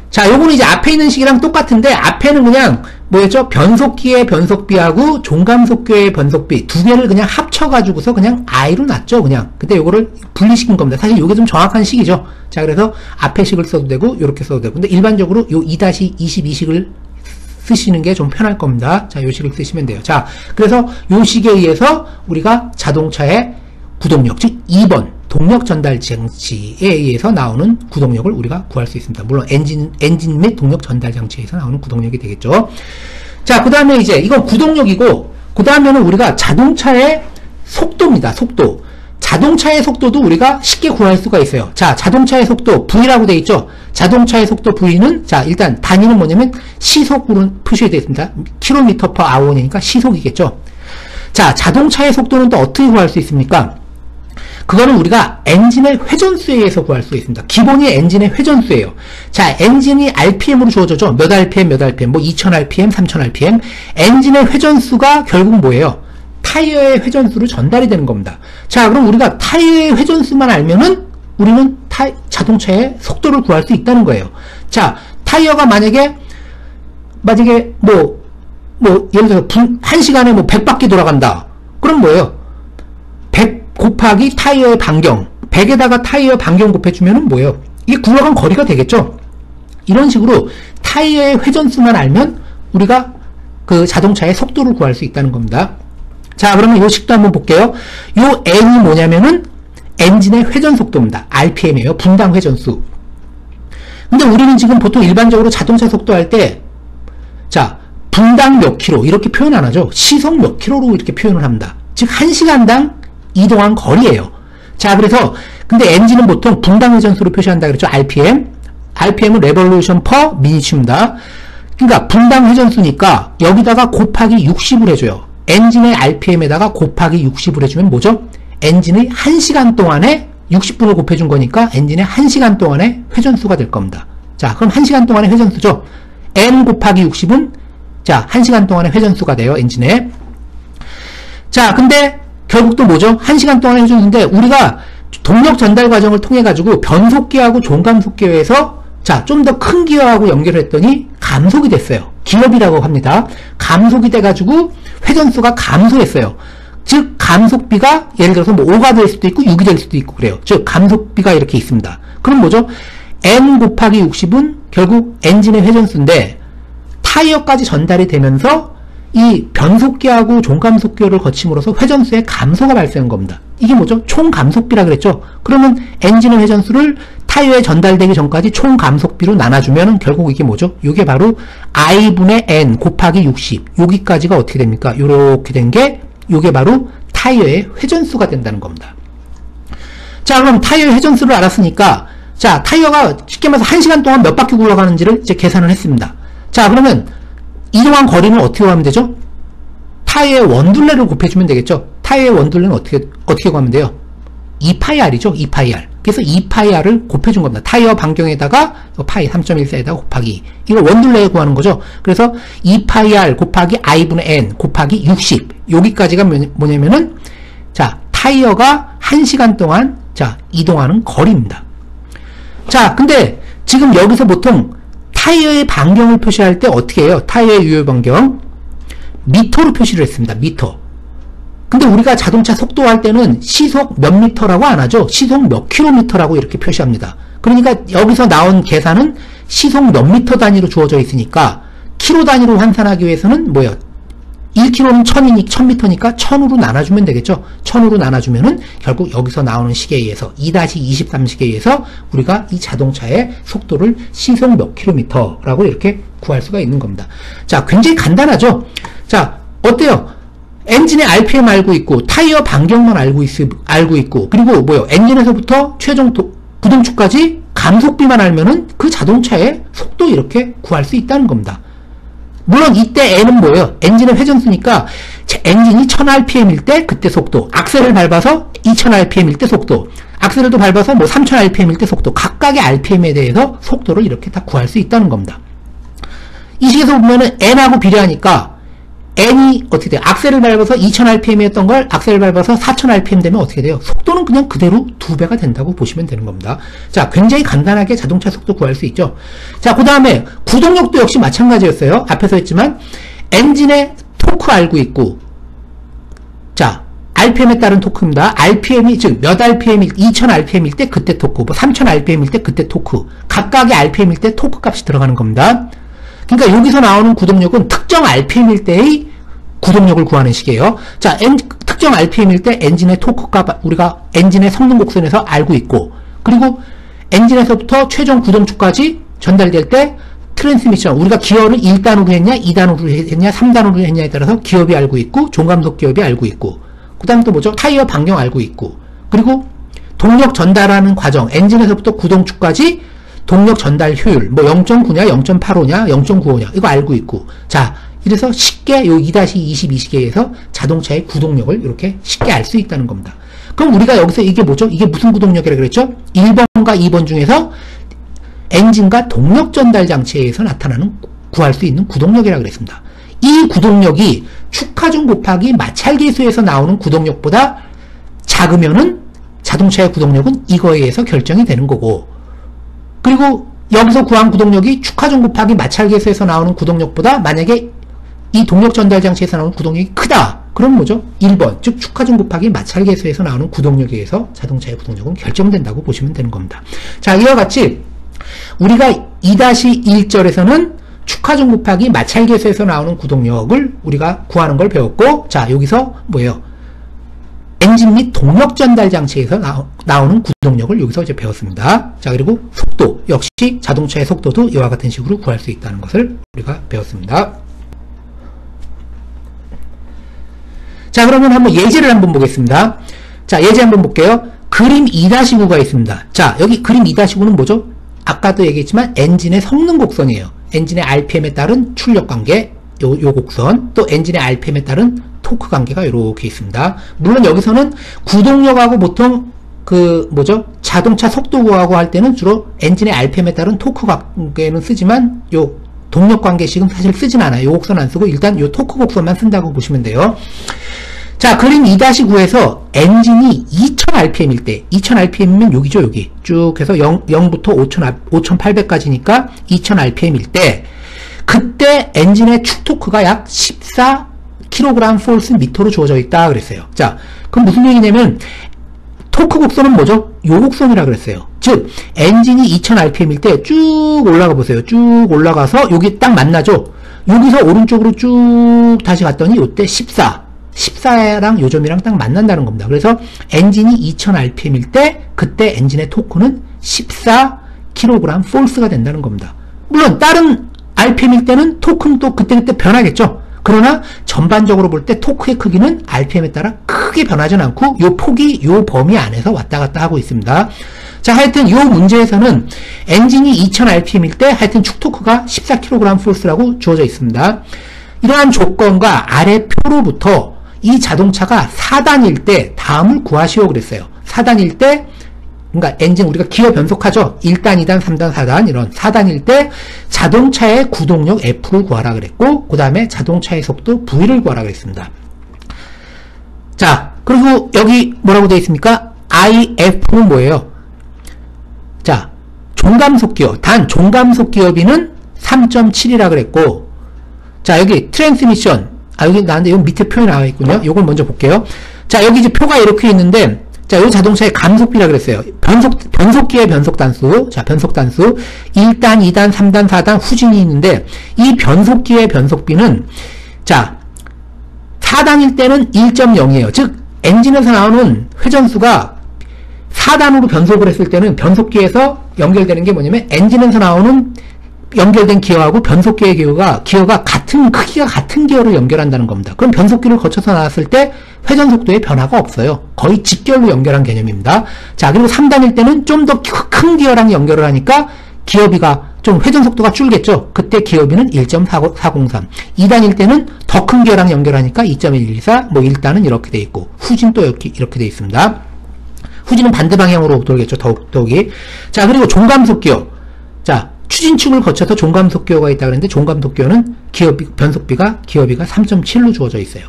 Speaker 1: 자, 요거는 이제 앞에 있는 식이랑 똑같은데, 앞에는 그냥 뭐였죠? 변속기의 변속비하고 종감속기의 변속비 두 개를 그냥 합쳐가지고서 그냥 i로 놨죠, 그냥. 근데 요거를 분리시킨 겁니다. 사실 요게 좀 정확한 식이죠. 자, 그래서 앞에 식을 써도 되고, 요렇게 써도 되고. 근데 일반적으로 요 2-22식을 쓰시는 게 좀 편할 겁니다. 자, 요 식을 쓰시면 돼요. 자, 그래서 요 식에 의해서 우리가 자동차의 구동력, 즉 2번 동력 전달 장치에 의해서 나오는 구동력을 우리가 구할 수 있습니다. 물론 엔진 및 동력 전달 장치에서 나오는 구동력이 되겠죠. 자, 그 다음에 이제 이건 구동력이고, 그 다음에는 우리가 자동차의 속도입니다. 속도. 자동차의 속도도 우리가 쉽게 구할 수가 있어요. 자, 자동차의 속도 V라고 되어 있죠. 자동차의 속도 V는, 자, 일단 단위는 뭐냐면 시속으로 표시되어 있습니다. km/h니까 시속이겠죠. 자, 자동차의 속도는 또 어떻게 구할 수 있습니까? 그거는 우리가 엔진의 회전수에 의해서 구할 수 있습니다. 기본이 엔진의 회전수예요. 자, 엔진이 RPM으로 주어져죠. 몇 RPM, 뭐 2000rpm, 3000rpm. 엔진의 회전수가 결국 뭐예요? 타이어의 회전수로 전달이 되는 겁니다. 자, 그럼 우리가 타이어의 회전수만 알면은 우리는 자동차의 속도를 구할 수 있다는 거예요. 자, 타이어가 만약에 예를 들어서 1시간에 뭐 100바퀴 돌아간다. 그럼 뭐예요? 100 곱하기 타이어의 반경, 100에다가 타이어 반경 곱해주면은 뭐예요? 이게 굴러간 거리가 되겠죠? 이런 식으로 타이어의 회전수만 알면 우리가 그 자동차의 속도를 구할 수 있다는 겁니다. 자, 그러면 이 식도 한번 볼게요. 요 N이 뭐냐면은 엔진의 회전 속도입니다. RPM이에요. 분당 회전수. 근데 우리는 지금 보통 일반적으로 자동차 속도 할 때, 자, 분당 몇 킬로 이렇게 표현 안 하죠. 시속 몇 킬로로 이렇게 표현을 합니다. 즉 1시간당 이동한 거리예요. 자, 그래서 근데 엔진은 보통 분당 회전수로 표시한다 그랬죠. RPM은 revolution per minute입니다. 그러니까 분당 회전수니까 여기다가 곱하기 60을 해줘요. 엔진의 RPM에다가 곱하기 60을 해주면 뭐죠? 엔진의 1시간 동안에 60분을 곱해준 거니까 엔진의 1시간 동안의 회전수가 될 겁니다. 자, 그럼 1시간 동안의 회전수죠. N 곱하기 60은 자, 1시간 동안의 회전수가 돼요, 엔진에. 자, 근데 결국 또 뭐죠? 1시간 동안의 회전수인데 우리가 동력 전달 과정을 통해 가지고 변속기하고 종감속기에서 자, 좀 더 큰 기어하고 연결을 했더니 감속이 됐어요. 기업이라고 합니다. 감속이 돼가지고 회전수가 감소했어요. 즉 감속비가 예를 들어서 뭐 5가 될 수도 있고 6이 될 수도 있고 그래요. 즉 감속비가 이렇게 있습니다. 그럼 뭐죠? N 곱하기 60은 결국 엔진의 회전수인데 타이어까지 전달이 되면서 이 변속기하고 종감속기를 거침으로써 회전수의 감소가 발생한 겁니다. 이게 뭐죠? 총감속비라 그랬죠? 그러면 엔진의 회전수를 타이어에 전달되기 전까지 총감속비로 나눠주면 결국 이게 뭐죠? 이게 바로 I분의 N 곱하기 60. 여기까지가 어떻게 됩니까? 요렇게 된 게 이게 바로 타이어의 회전수가 된다는 겁니다. 자, 그럼 타이어의 회전수를 알았으니까 자, 타이어가 쉽게 말해서 1시간 동안 몇 바퀴 굴러가는지를 이제 계산을 했습니다. 자, 그러면 이동한 거리는 어떻게 구하면 되죠? 타이어의 원둘레를 곱해주면 되겠죠? 타이어의 원둘레는 어떻게 구하면 돼요? 2파이R이죠? 2파이R. 그래서 2파이R을 곱해준 겁니다. 타이어 반경에다가 파이 3.14에다가 곱하기. 이걸 원둘레에 구하는 거죠? 그래서 2파이R 곱하기 I분의 N 곱하기 60. 여기까지가 뭐냐면은 자, 타이어가 1시간 동안 자, 이동하는 거리입니다. 자, 근데 지금 여기서 보통 타이어의 반경을 표시할 때 어떻게 해요? 타이어의 유효 반경 미터로 표시를 했습니다. 미터. 근데 우리가 자동차 속도할 때는 시속 몇 미터라고 안 하죠. 시속 몇 킬로미터라고 이렇게 표시합니다. 그러니까 여기서 나온 계산은 시속 몇 미터 단위로 주어져 있으니까 킬로 단위로 환산하기 위해서는 뭐예요? 1km는 1000m니까 1000으로 나눠주면 되겠죠. 1000으로 나눠주면은 결국 여기서 나오는 식에 의해서 2-23식에 의해서 우리가 이 자동차의 속도를 시속 몇 킬로미터라고 이렇게 구할 수가 있는 겁니다. 자, 굉장히 간단하죠. 자, 어때요? 엔진의 RPM 알고 있고 타이어 반경만 알고 있고 그리고 뭐요? 엔진에서부터 최종 구동축까지 감속비만 알면은 그 자동차의 속도 이렇게 구할 수 있다는 겁니다. 물론 이때 N은 뭐예요? 엔진의 회전수니까 엔진이 1000rpm일 때 그때 속도, 악셀을 밟아서 2000rpm일 때 속도, 악셀을 또 밟아서 뭐 3000rpm일 때 속도, 각각의 rpm에 대해서 속도를 이렇게 다 구할 수 있다는 겁니다. 이 식에서 보면은 N하고 비례하니까 N이 어떻게 돼요? 악셀을 밟아서 2000rpm이었던 걸 악셀을 밟아서 4000rpm 되면 어떻게 돼요? 속도는 그냥 그대로 2배가 된다고 보시면 되는 겁니다. 자, 굉장히 간단하게 자동차 속도 구할 수 있죠. 자, 그 다음에 구동력도 역시 마찬가지였어요. 앞에서 했지만 엔진의 토크 알고 있고, 자, RPM에 따른 토크입니다. RPM이 즉 몇 RPM일 2000rpm일 때 그때 토크, 뭐 3000rpm일 때 그때 토크, 각각의 RPM일 때 토크 값이 들어가는 겁니다. 그러니까 여기서 나오는 구동력은 특정 RPM일 때의 구동력을 구하는 식이에요. 자, 특정 RPM일 때 엔진의 토크값 우리가 엔진의 성능 곡선에서 알고 있고, 그리고 엔진에서부터 최종 구동축까지 전달될 때 트랜스미션, 우리가 기어를 1단으로 했냐 2단으로 했냐 3단으로 했냐에 따라서 기업이 알고 있고 종감속 기업이 알고 있고, 그 다음 또 뭐죠? 타이어 반경 알고 있고, 그리고 동력 전달하는 과정, 엔진에서부터 구동축까지 동력 전달 효율, 뭐 0.9냐, 0.85냐, 0.95냐, 이거 알고 있고. 자, 이래서 쉽게 요 2-22시계에서 자동차의 구동력을 이렇게 쉽게 알 수 있다는 겁니다. 그럼 우리가 여기서 이게 뭐죠? 이게 무슨 구동력이라고 그랬죠? 1번과 2번 중에서 엔진과 동력 전달 장치에 의해서 나타나는, 구할 수 있는 구동력이라고 그랬습니다. 이 구동력이 축하중 곱하기 마찰계수에서 나오는 구동력보다 작으면은 자동차의 구동력은 이거에 의해서 결정이 되는 거고, 그리고 여기서 구한 구동력이 축하중 곱하기 마찰계수에서 나오는 구동력보다 만약에 이 동력 전달 장치에서 나오는 구동력이 크다. 그럼 뭐죠? 1번, 즉 축하중 곱하기 마찰계수에서 나오는 구동력에 의해서 자동차의 구동력은 결정된다고 보시면 되는 겁니다. 자, 이와 같이 우리가 2-1절에서는 축하중 곱하기 마찰계수에서 나오는 구동력을 우리가 구하는 걸 배웠고, 자, 여기서 뭐예요? 엔진 및 동력 전달 장치에서 나오는 구동력을 여기서 이제 배웠습니다. 자, 그리고 속도, 역시 자동차의 속도도 이와 같은 식으로 구할 수 있다는 것을 우리가 배웠습니다. 자, 그러면 한번 예제를 한번 보겠습니다. 자, 예제 한번 볼게요. 그림 2-9가 있습니다. 자, 여기 그림 2-9는 뭐죠? 아까도 얘기했지만 엔진의 성능 곡선이에요. 엔진의 RPM에 따른 출력 관계, 요 곡선, 또 엔진의 RPM에 따른 토크 관계가 이렇게 있습니다. 물론 여기서는 구동력하고 보통 그 뭐죠? 자동차 속도 구하고 할 때는 주로 엔진의 RPM에 따른 토크 관계는 쓰지만 요 동력 관계식은 사실 쓰진 않아요. 요 곡선 안 쓰고 일단 요 토크 곡선만 쓴다고 보시면 돼요. 자, 그림 2-9에서 엔진이 2000rpm일 때, 2000rpm이면 여기죠, 여기. 쭉 해서 0부터 5800까지니까 2000rpm일 때, 그때 엔진의 축 토크가 약 14kgm/m로 주어져 있다 그랬어요. 자, 그럼 무슨 얘기냐면 토크 곡선은 뭐죠? 요 곡선이라 그랬어요. 즉 엔진이 2000rpm일 때 쭉 올라가 보세요. 쭉 올라가서 여기 딱 만나죠. 여기서 오른쪽으로 쭉 다시 갔더니 요때 14랑 요 점이랑 딱 만난다는 겁니다. 그래서 엔진이 2000rpm일 때 그때 엔진의 토크는 14kgm/S가 된다는 겁니다. 물론 다른 RPM일 때는 토크는 또 그때그때 변하겠죠. 그러나 전반적으로 볼 때 토크의 크기는 RPM에 따라 크게 변하진 않고 요 폭이 요 범위 안에서 왔다 갔다 하고 있습니다. 자, 하여튼 요 문제에서는 엔진이 2000rpm일 때 하여튼 축토크가 14kgm/S라고 주어져 있습니다. 이러한 조건과 아래 표로부터 이 자동차가 4단일 때 다음을 구하시오 그랬어요. 4단일 때, 그러니까 엔진 우리가 기어 변속하죠. 1단, 2단, 3단, 4단 이런 4단일 때 자동차의 구동력 F를 구하라 그랬고, 그 다음에 자동차의 속도 V를 구하라 그랬습니다. 자, 그리고 여기 뭐라고 되어 있습니까? IF는 뭐예요? 자, 종감속 기업, 단 종감속 기업비는 3.7이라 그랬고, 자, 여기 트랜스미션 여기 나왔는데, 여기 밑에 표에 나와 있군요. 요걸 먼저 볼게요. 자, 여기 이제 표가 이렇게 있는데, 자, 요 자동차의 감속비라 그랬어요. 변속기의 변속단수. 자, 변속단수. 1단, 2단, 3단, 4단 후진이 있는데, 이 변속기의 변속비는, 자, 4단일 때는 1.0이에요. 즉, 엔진에서 나오는 회전수가 4단으로 변속을 했을 때는 변속기에서 연결되는 게 뭐냐면, 엔진에서 나오는 연결된 기어하고 변속기의 기어가 같은, 크기가 같은 기어를 연결한다는 겁니다. 그럼 변속기를 거쳐서 나왔을 때 회전 속도에 변화가 없어요. 거의 직결로 연결한 개념입니다. 자, 그리고 3단일 때는 좀 더 큰 기어랑 연결을 하니까 기어비가 좀 회전 속도가 줄겠죠. 그때 기어비는 1.403. 2단일 때는 더 큰 기어랑 연결하니까 2.124. 뭐 1단은 이렇게 돼 있고, 후진 또 이렇게 돼 있습니다. 후진은 반대 방향으로 돌겠죠. 더욱이. 자, 그리고 종감속 기어. 자, 추진축을 거쳐서 종감속 기어가 있다 그랬는데, 종감속 기어는 변속비가 3.7로 주어져 있어요.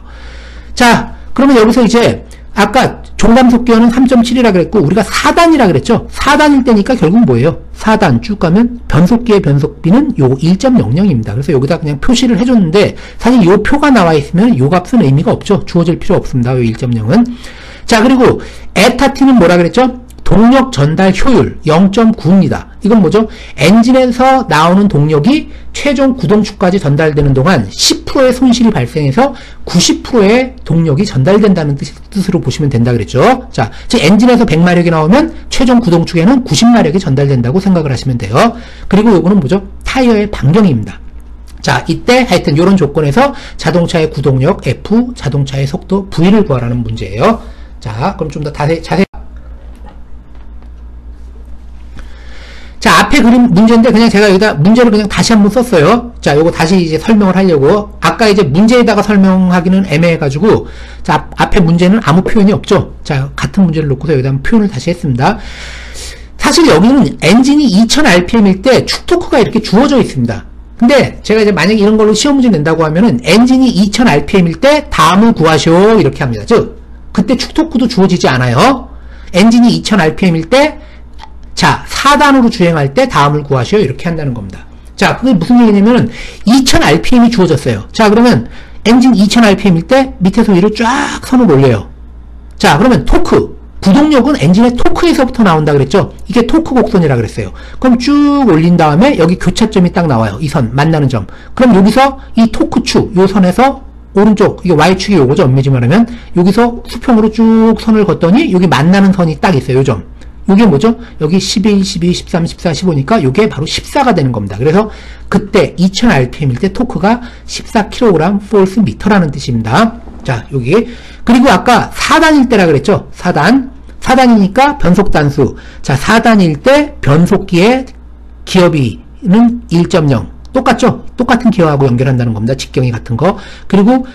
Speaker 1: 자, 그러면 여기서 이제 아까 종감속 기어는 3.7이라 그랬고, 우리가 4단이라 그랬죠. 4단일 때니까 결국 뭐예요? 4단 쭉 가면 변속기의 변속비는 요 1.00입니다. 그래서 여기다 그냥 표시를 해줬는데, 사실 요 표가 나와 있으면 요 값은 의미가 없죠. 주어질 필요 없습니다. 요 1.0은. 자, 그리고 에타T는 뭐라 그랬죠? 동력 전달 효율 0.9입니다. 이건 뭐죠? 엔진에서 나오는 동력이 최종 구동축까지 전달되는 동안 10%의 손실이 발생해서 90%의 동력이 전달된다는 뜻으로 보시면 된다 그랬죠. 자, 즉 엔진에서 100마력이 나오면 최종 구동축에는 90마력이 전달된다고 생각을 하시면 돼요. 그리고 요거는 뭐죠? 타이어의 반경입니다. 자, 이때 하여튼 이런 조건에서 자동차의 구동력 F, 자동차의 속도 V를 구하라는 문제예요. 자, 그럼 좀 더 자세히 자, 앞에 그림 문제인데 그냥 제가 여기다 문제를 그냥 다시 한번 썼어요. 자, 요거 다시 이제 설명을 하려고. 아까 이제 문제에다가 설명하기는 애매해가지고, 자, 앞에 문제는 아무 표현이 없죠. 자, 같은 문제를 놓고서 여기다 표현을 다시 했습니다. 사실 여기는 엔진이 2000rpm일 때 축토크가 이렇게 주어져 있습니다. 근데 제가 이제 만약에 이런 걸로 시험 문제 낸다고 하면은 엔진이 2000rpm일 때 다음을 구하시오 이렇게 합니다. 즉, 그때 축토크도 주어지지 않아요. 엔진이 2000rpm일 때 자, 4단으로 주행할 때 다음을 구하시오 이렇게 한다는 겁니다. 자, 그게 무슨 얘기냐면 2000rpm이 주어졌어요. 자, 그러면 엔진 2000rpm일 때 밑에서 위로 쫙 선을 올려요. 자, 그러면 토크, 구동력은 엔진의 토크에서부터 나온다 그랬죠. 이게 토크 곡선이라 그랬어요. 그럼 쭉 올린 다음에 여기 교차점이 딱 나와요. 이 선 만나는 점. 그럼 여기서 이 토크축, 요 선에서 오른쪽, 이게 Y축이 요거죠. 엄밀히 말하면 여기서 수평으로 쭉 선을 걷더니 여기 만나는 선이 딱 있어요. 요 점. 요게 뭐죠? 여기 11, 12, 13, 14, 15니까 요게 바로 14가 되는 겁니다. 그래서 그때 2000rpm일 때 토크가 14kg force m라는 뜻입니다. 자, 여기. 그리고 아까 4단일 때라 그랬죠? 4단이니까 변속단수. 자, 4단일 때 변속기의 기어비는 1.0. 똑같죠? 똑같은 기어하고 연결한다는 겁니다. 직경이 같은 거. 그리고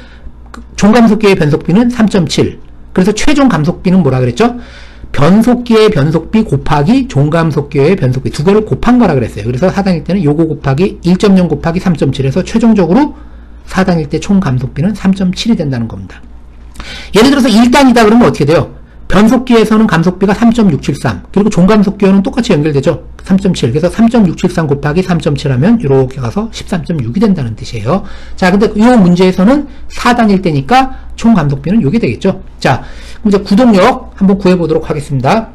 Speaker 1: 종감속기의 변속비는 3.7. 그래서 최종 감속비는 뭐라 그랬죠? 변속기의 변속비 곱하기 종감속기의 변속비 두 개를 곱한 거라 그랬어요. 그래서 4단일 때는 요거 곱하기 1.0 곱하기 3.7에서 최종적으로 4단일 때 총 감속비는 3.7이 된다는 겁니다. 예를 들어서 1단이다 그러면 어떻게 돼요? 변속기에서는 감속비가 3.673 그리고 종감속기와는 똑같이 연결되죠. 3.7 그래서 3.673 곱하기 3.7 하면 이렇게 가서 13.6이 된다는 뜻이에요. 자, 근데 이 문제에서는 4단일 때니까 총 감속비는 요게 되겠죠. 자, 그럼 이제 구동력 한번 구해보도록 하겠습니다.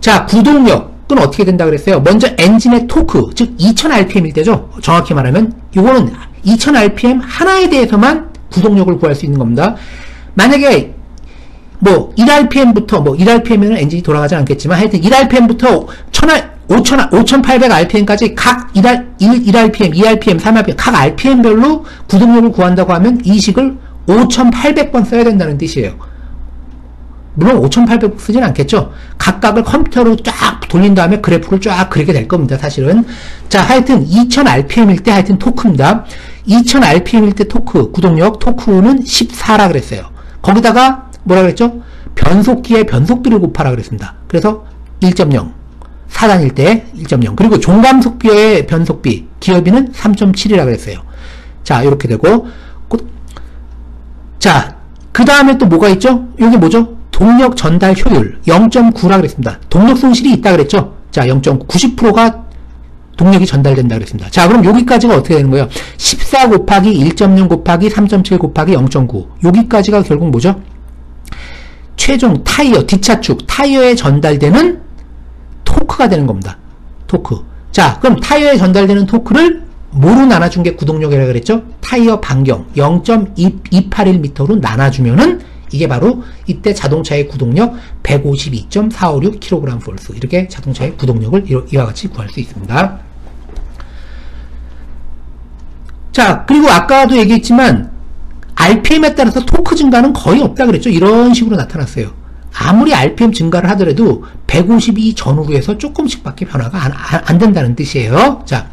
Speaker 1: 자, 구동력은 어떻게 된다 그랬어요? 먼저 엔진의 토크, 즉 2000rpm일 때죠. 정확히 말하면 이거는 2000rpm 하나에 대해서만 구동력을 구할 수 있는 겁니다. 만약에 뭐 1rpm부터 뭐 1rpm에는 엔진이 돌아가지 않겠지만 하여튼 1rpm부터 5800rpm까지 각 1rpm, 2rpm, 3rpm 각 rpm별로 구동력을 구한다고 하면 이 식을 5800번 써야 된다는 뜻이에요. 물론 5800번 쓰진 않겠죠. 각각을 컴퓨터로 쫙 돌린 다음에 그래프를 쫙 그리게 될 겁니다. 사실은. 자, 하여튼 2000rpm일 때 하여튼 토크입니다. 2000rpm일 때 토크, 구동력, 토크는 14라 그랬어요. 거기다가 뭐라 그랬죠? 변속기의 변속비를 곱하라 그랬습니다. 그래서 1.0. 4단일 때 1.0. 그리고 종감속기의 변속비, 기어비는 3.7이라 그랬어요. 자, 이렇게 되고. 자, 그 다음에 또 뭐가 있죠? 여기 뭐죠? 동력 전달 효율 0.9라 그랬습니다. 동력 손실이 있다 그랬죠? 자, 0.9. 90%가 동력이 전달된다 그랬습니다. 자, 그럼 여기까지가 어떻게 되는 거예요? 14 곱하기 1.0 곱하기 3.7 곱하기 0.9. 여기까지가 결국 뭐죠? 최종 타이어, 뒷차축, 타이어에 전달되는 토크가 되는 겁니다. 토크. 자, 그럼 타이어에 전달되는 토크를 뭐로 나눠준 게 구동력이라고 그랬죠? 타이어 반경 0.281m로 나눠주면은 이게 바로 이때 자동차의 구동력 152.456kgf. 이렇게 자동차의 구동력을 이와 같이 구할 수 있습니다. 자, 그리고 아까도 얘기했지만 RPM에 따라서 토크 증가는 거의 없다 그랬죠? 이런 식으로 나타났어요. 아무리 RPM 증가를 하더라도 152 전후로 해서 조금씩밖에 변화가 안 된다는 뜻이에요. 자,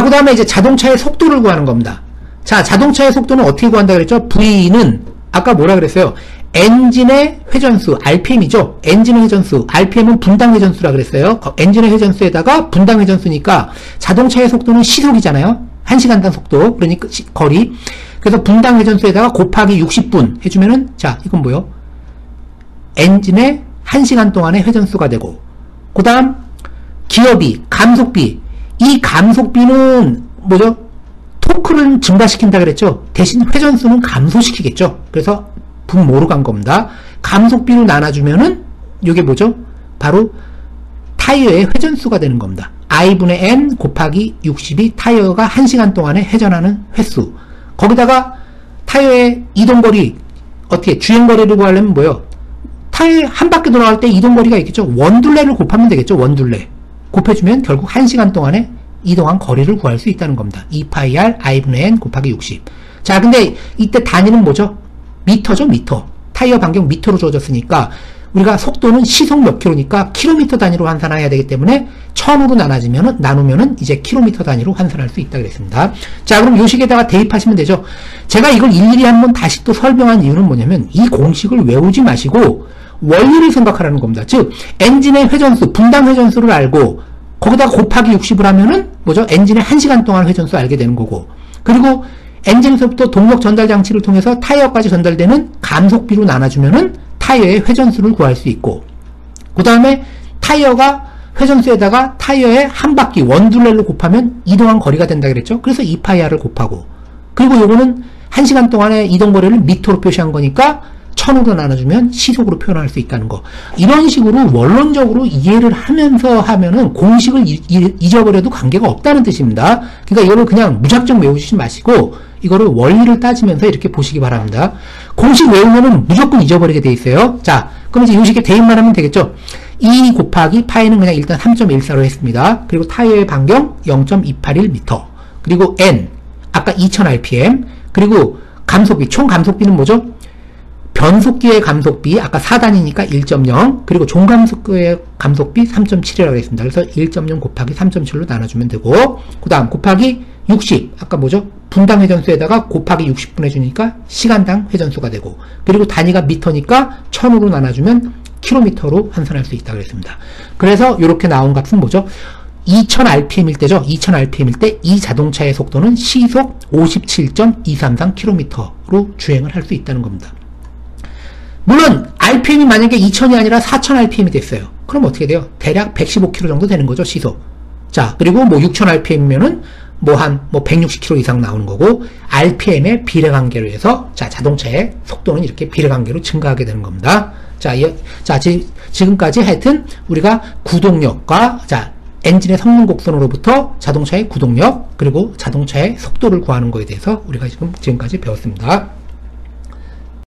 Speaker 1: 그 다음에 이제 자동차의 속도를 구하는 겁니다. 자, 자동차의 속도는 어떻게 구한다 그랬죠? V는 아까 뭐라 그랬어요? 엔진의 회전수, RPM이죠? 엔진의 회전수, RPM은 분당 회전수라 그랬어요. 엔진의 회전수에다가 분당 회전수니까 자동차의 속도는 시속이잖아요? 1시간당 속도, 그러니까 거리. 그래서 분당 회전수에다가 곱하기 60분 해주면은, 자, 이건 뭐요? 엔진의 1시간 동안의 회전수가 되고, 그 다음, 기어비, 감속비. 이 감속비는 뭐죠? 토크를 증가시킨다 그랬죠? 대신 회전수는 감소시키겠죠? 그래서 분모로 간 겁니다. 감속비로 나눠주면은, 이게 뭐죠? 바로 타이어의 회전수가 되는 겁니다. I분의 N 곱하기 60이 타이어가 1시간 동안에 회전하는 횟수. 거기다가 타이어의 이동거리, 어떻게 주행거리를 구하려면 뭐예요? 타이어 한 바퀴 돌아갈 때 이동거리가 있겠죠? 원둘레를 곱하면 되겠죠? 원둘레. 곱해주면 결국 1시간 동안에 이동한 거리를 구할 수 있다는 겁니다. 2πr I분의 N 곱하기 60. 자, 근데 이때 단위는 뭐죠? 미터죠, 미터. 타이어 반경 미터로 주어졌으니까 우리가 속도는 시속 몇 킬로니까 킬로미터 단위로 환산해야 되기 때문에 1000으로 나누면은 이제 킬로미터 단위로 환산할 수 있다 그랬습니다. 자, 그럼 요 식에다가 대입하시면 되죠. 제가 이걸 일일이 한번 다시 또 설명한 이유는 뭐냐면 이 공식을 외우지 마시고 원리를 생각하라는 겁니다. 즉, 엔진의 회전수, 분당 회전수를 알고 거기다가 곱하기 60을 하면은 뭐죠? 엔진의 1시간 동안 회전수 알게 되는 거고, 그리고 엔진에서부터 동력 전달 장치를 통해서 타이어까지 전달되는 감속비로 나눠주면은 타이어의 회전수를 구할 수 있고, 그 다음에 타이어가 회전수에다가 타이어의 한 바퀴 원둘레로 곱하면 이동한 거리가 된다 그랬죠? 그래서 2πr을 곱하고, 그리고 요거는 1시간 동안의 이동거리를 미터로 표시한 거니까 1000으로 나눠주면 시속으로 표현할 수 있다는 거. 이런 식으로 원론적으로 이해를 하면서 하면은 공식을 잊어버려도 관계가 없다는 뜻입니다. 그러니까 이거를 그냥 무작정 외우시지 마시고 이거를 원리를 따지면서 이렇게 보시기 바랍니다. 공식 외우면은 무조건 잊어버리게 돼 있어요. 자, 그럼 이제 이 식에 대입만 하면 되겠죠. 2 곱하기 파이는 그냥 일단 3.14로 했습니다. 그리고 타이어의 반경 0.281m. 그리고 N, 아까 2000rpm. 그리고 감속비, 총 감속비는 뭐죠? 변속기의 감속비, 아까 4단위니까 1.0, 그리고 종감속기의 감속비 3.7이라고 했습니다. 그래서 1.0 곱하기 3.7로 나눠주면 되고, 그 다음 곱하기 60, 아까 뭐죠? 분당 회전수에다가 곱하기 60분 해주니까 시간당 회전수가 되고, 그리고 단위가 미터니까 1000으로 나눠주면 킬로미터로 환산할 수 있다고 했습니다. 그래서 이렇게 나온 값은 뭐죠? 2000rpm일 때죠. 2000rpm일 때 이 자동차의 속도는 시속 57.233km로 주행을 할 수 있다는 겁니다. 물론 RPM이 만약에 2000이 아니라 4000rpm이 됐어요. 그럼 어떻게 돼요? 대략 115km 정도 되는 거죠, 시속. 자, 그리고 뭐 6000rpm이면은 뭐 160km 이상 나오는 거고, RPM의 비례관계로 해서 자동차의 속도는 이렇게 비례관계로 증가하게 되는 겁니다. 지금까지 하여튼 우리가 구동력과 엔진의 성능 곡선으로부터 자동차의 구동력, 그리고 자동차의 속도를 구하는 거에 대해서 우리가 지금까지 배웠습니다.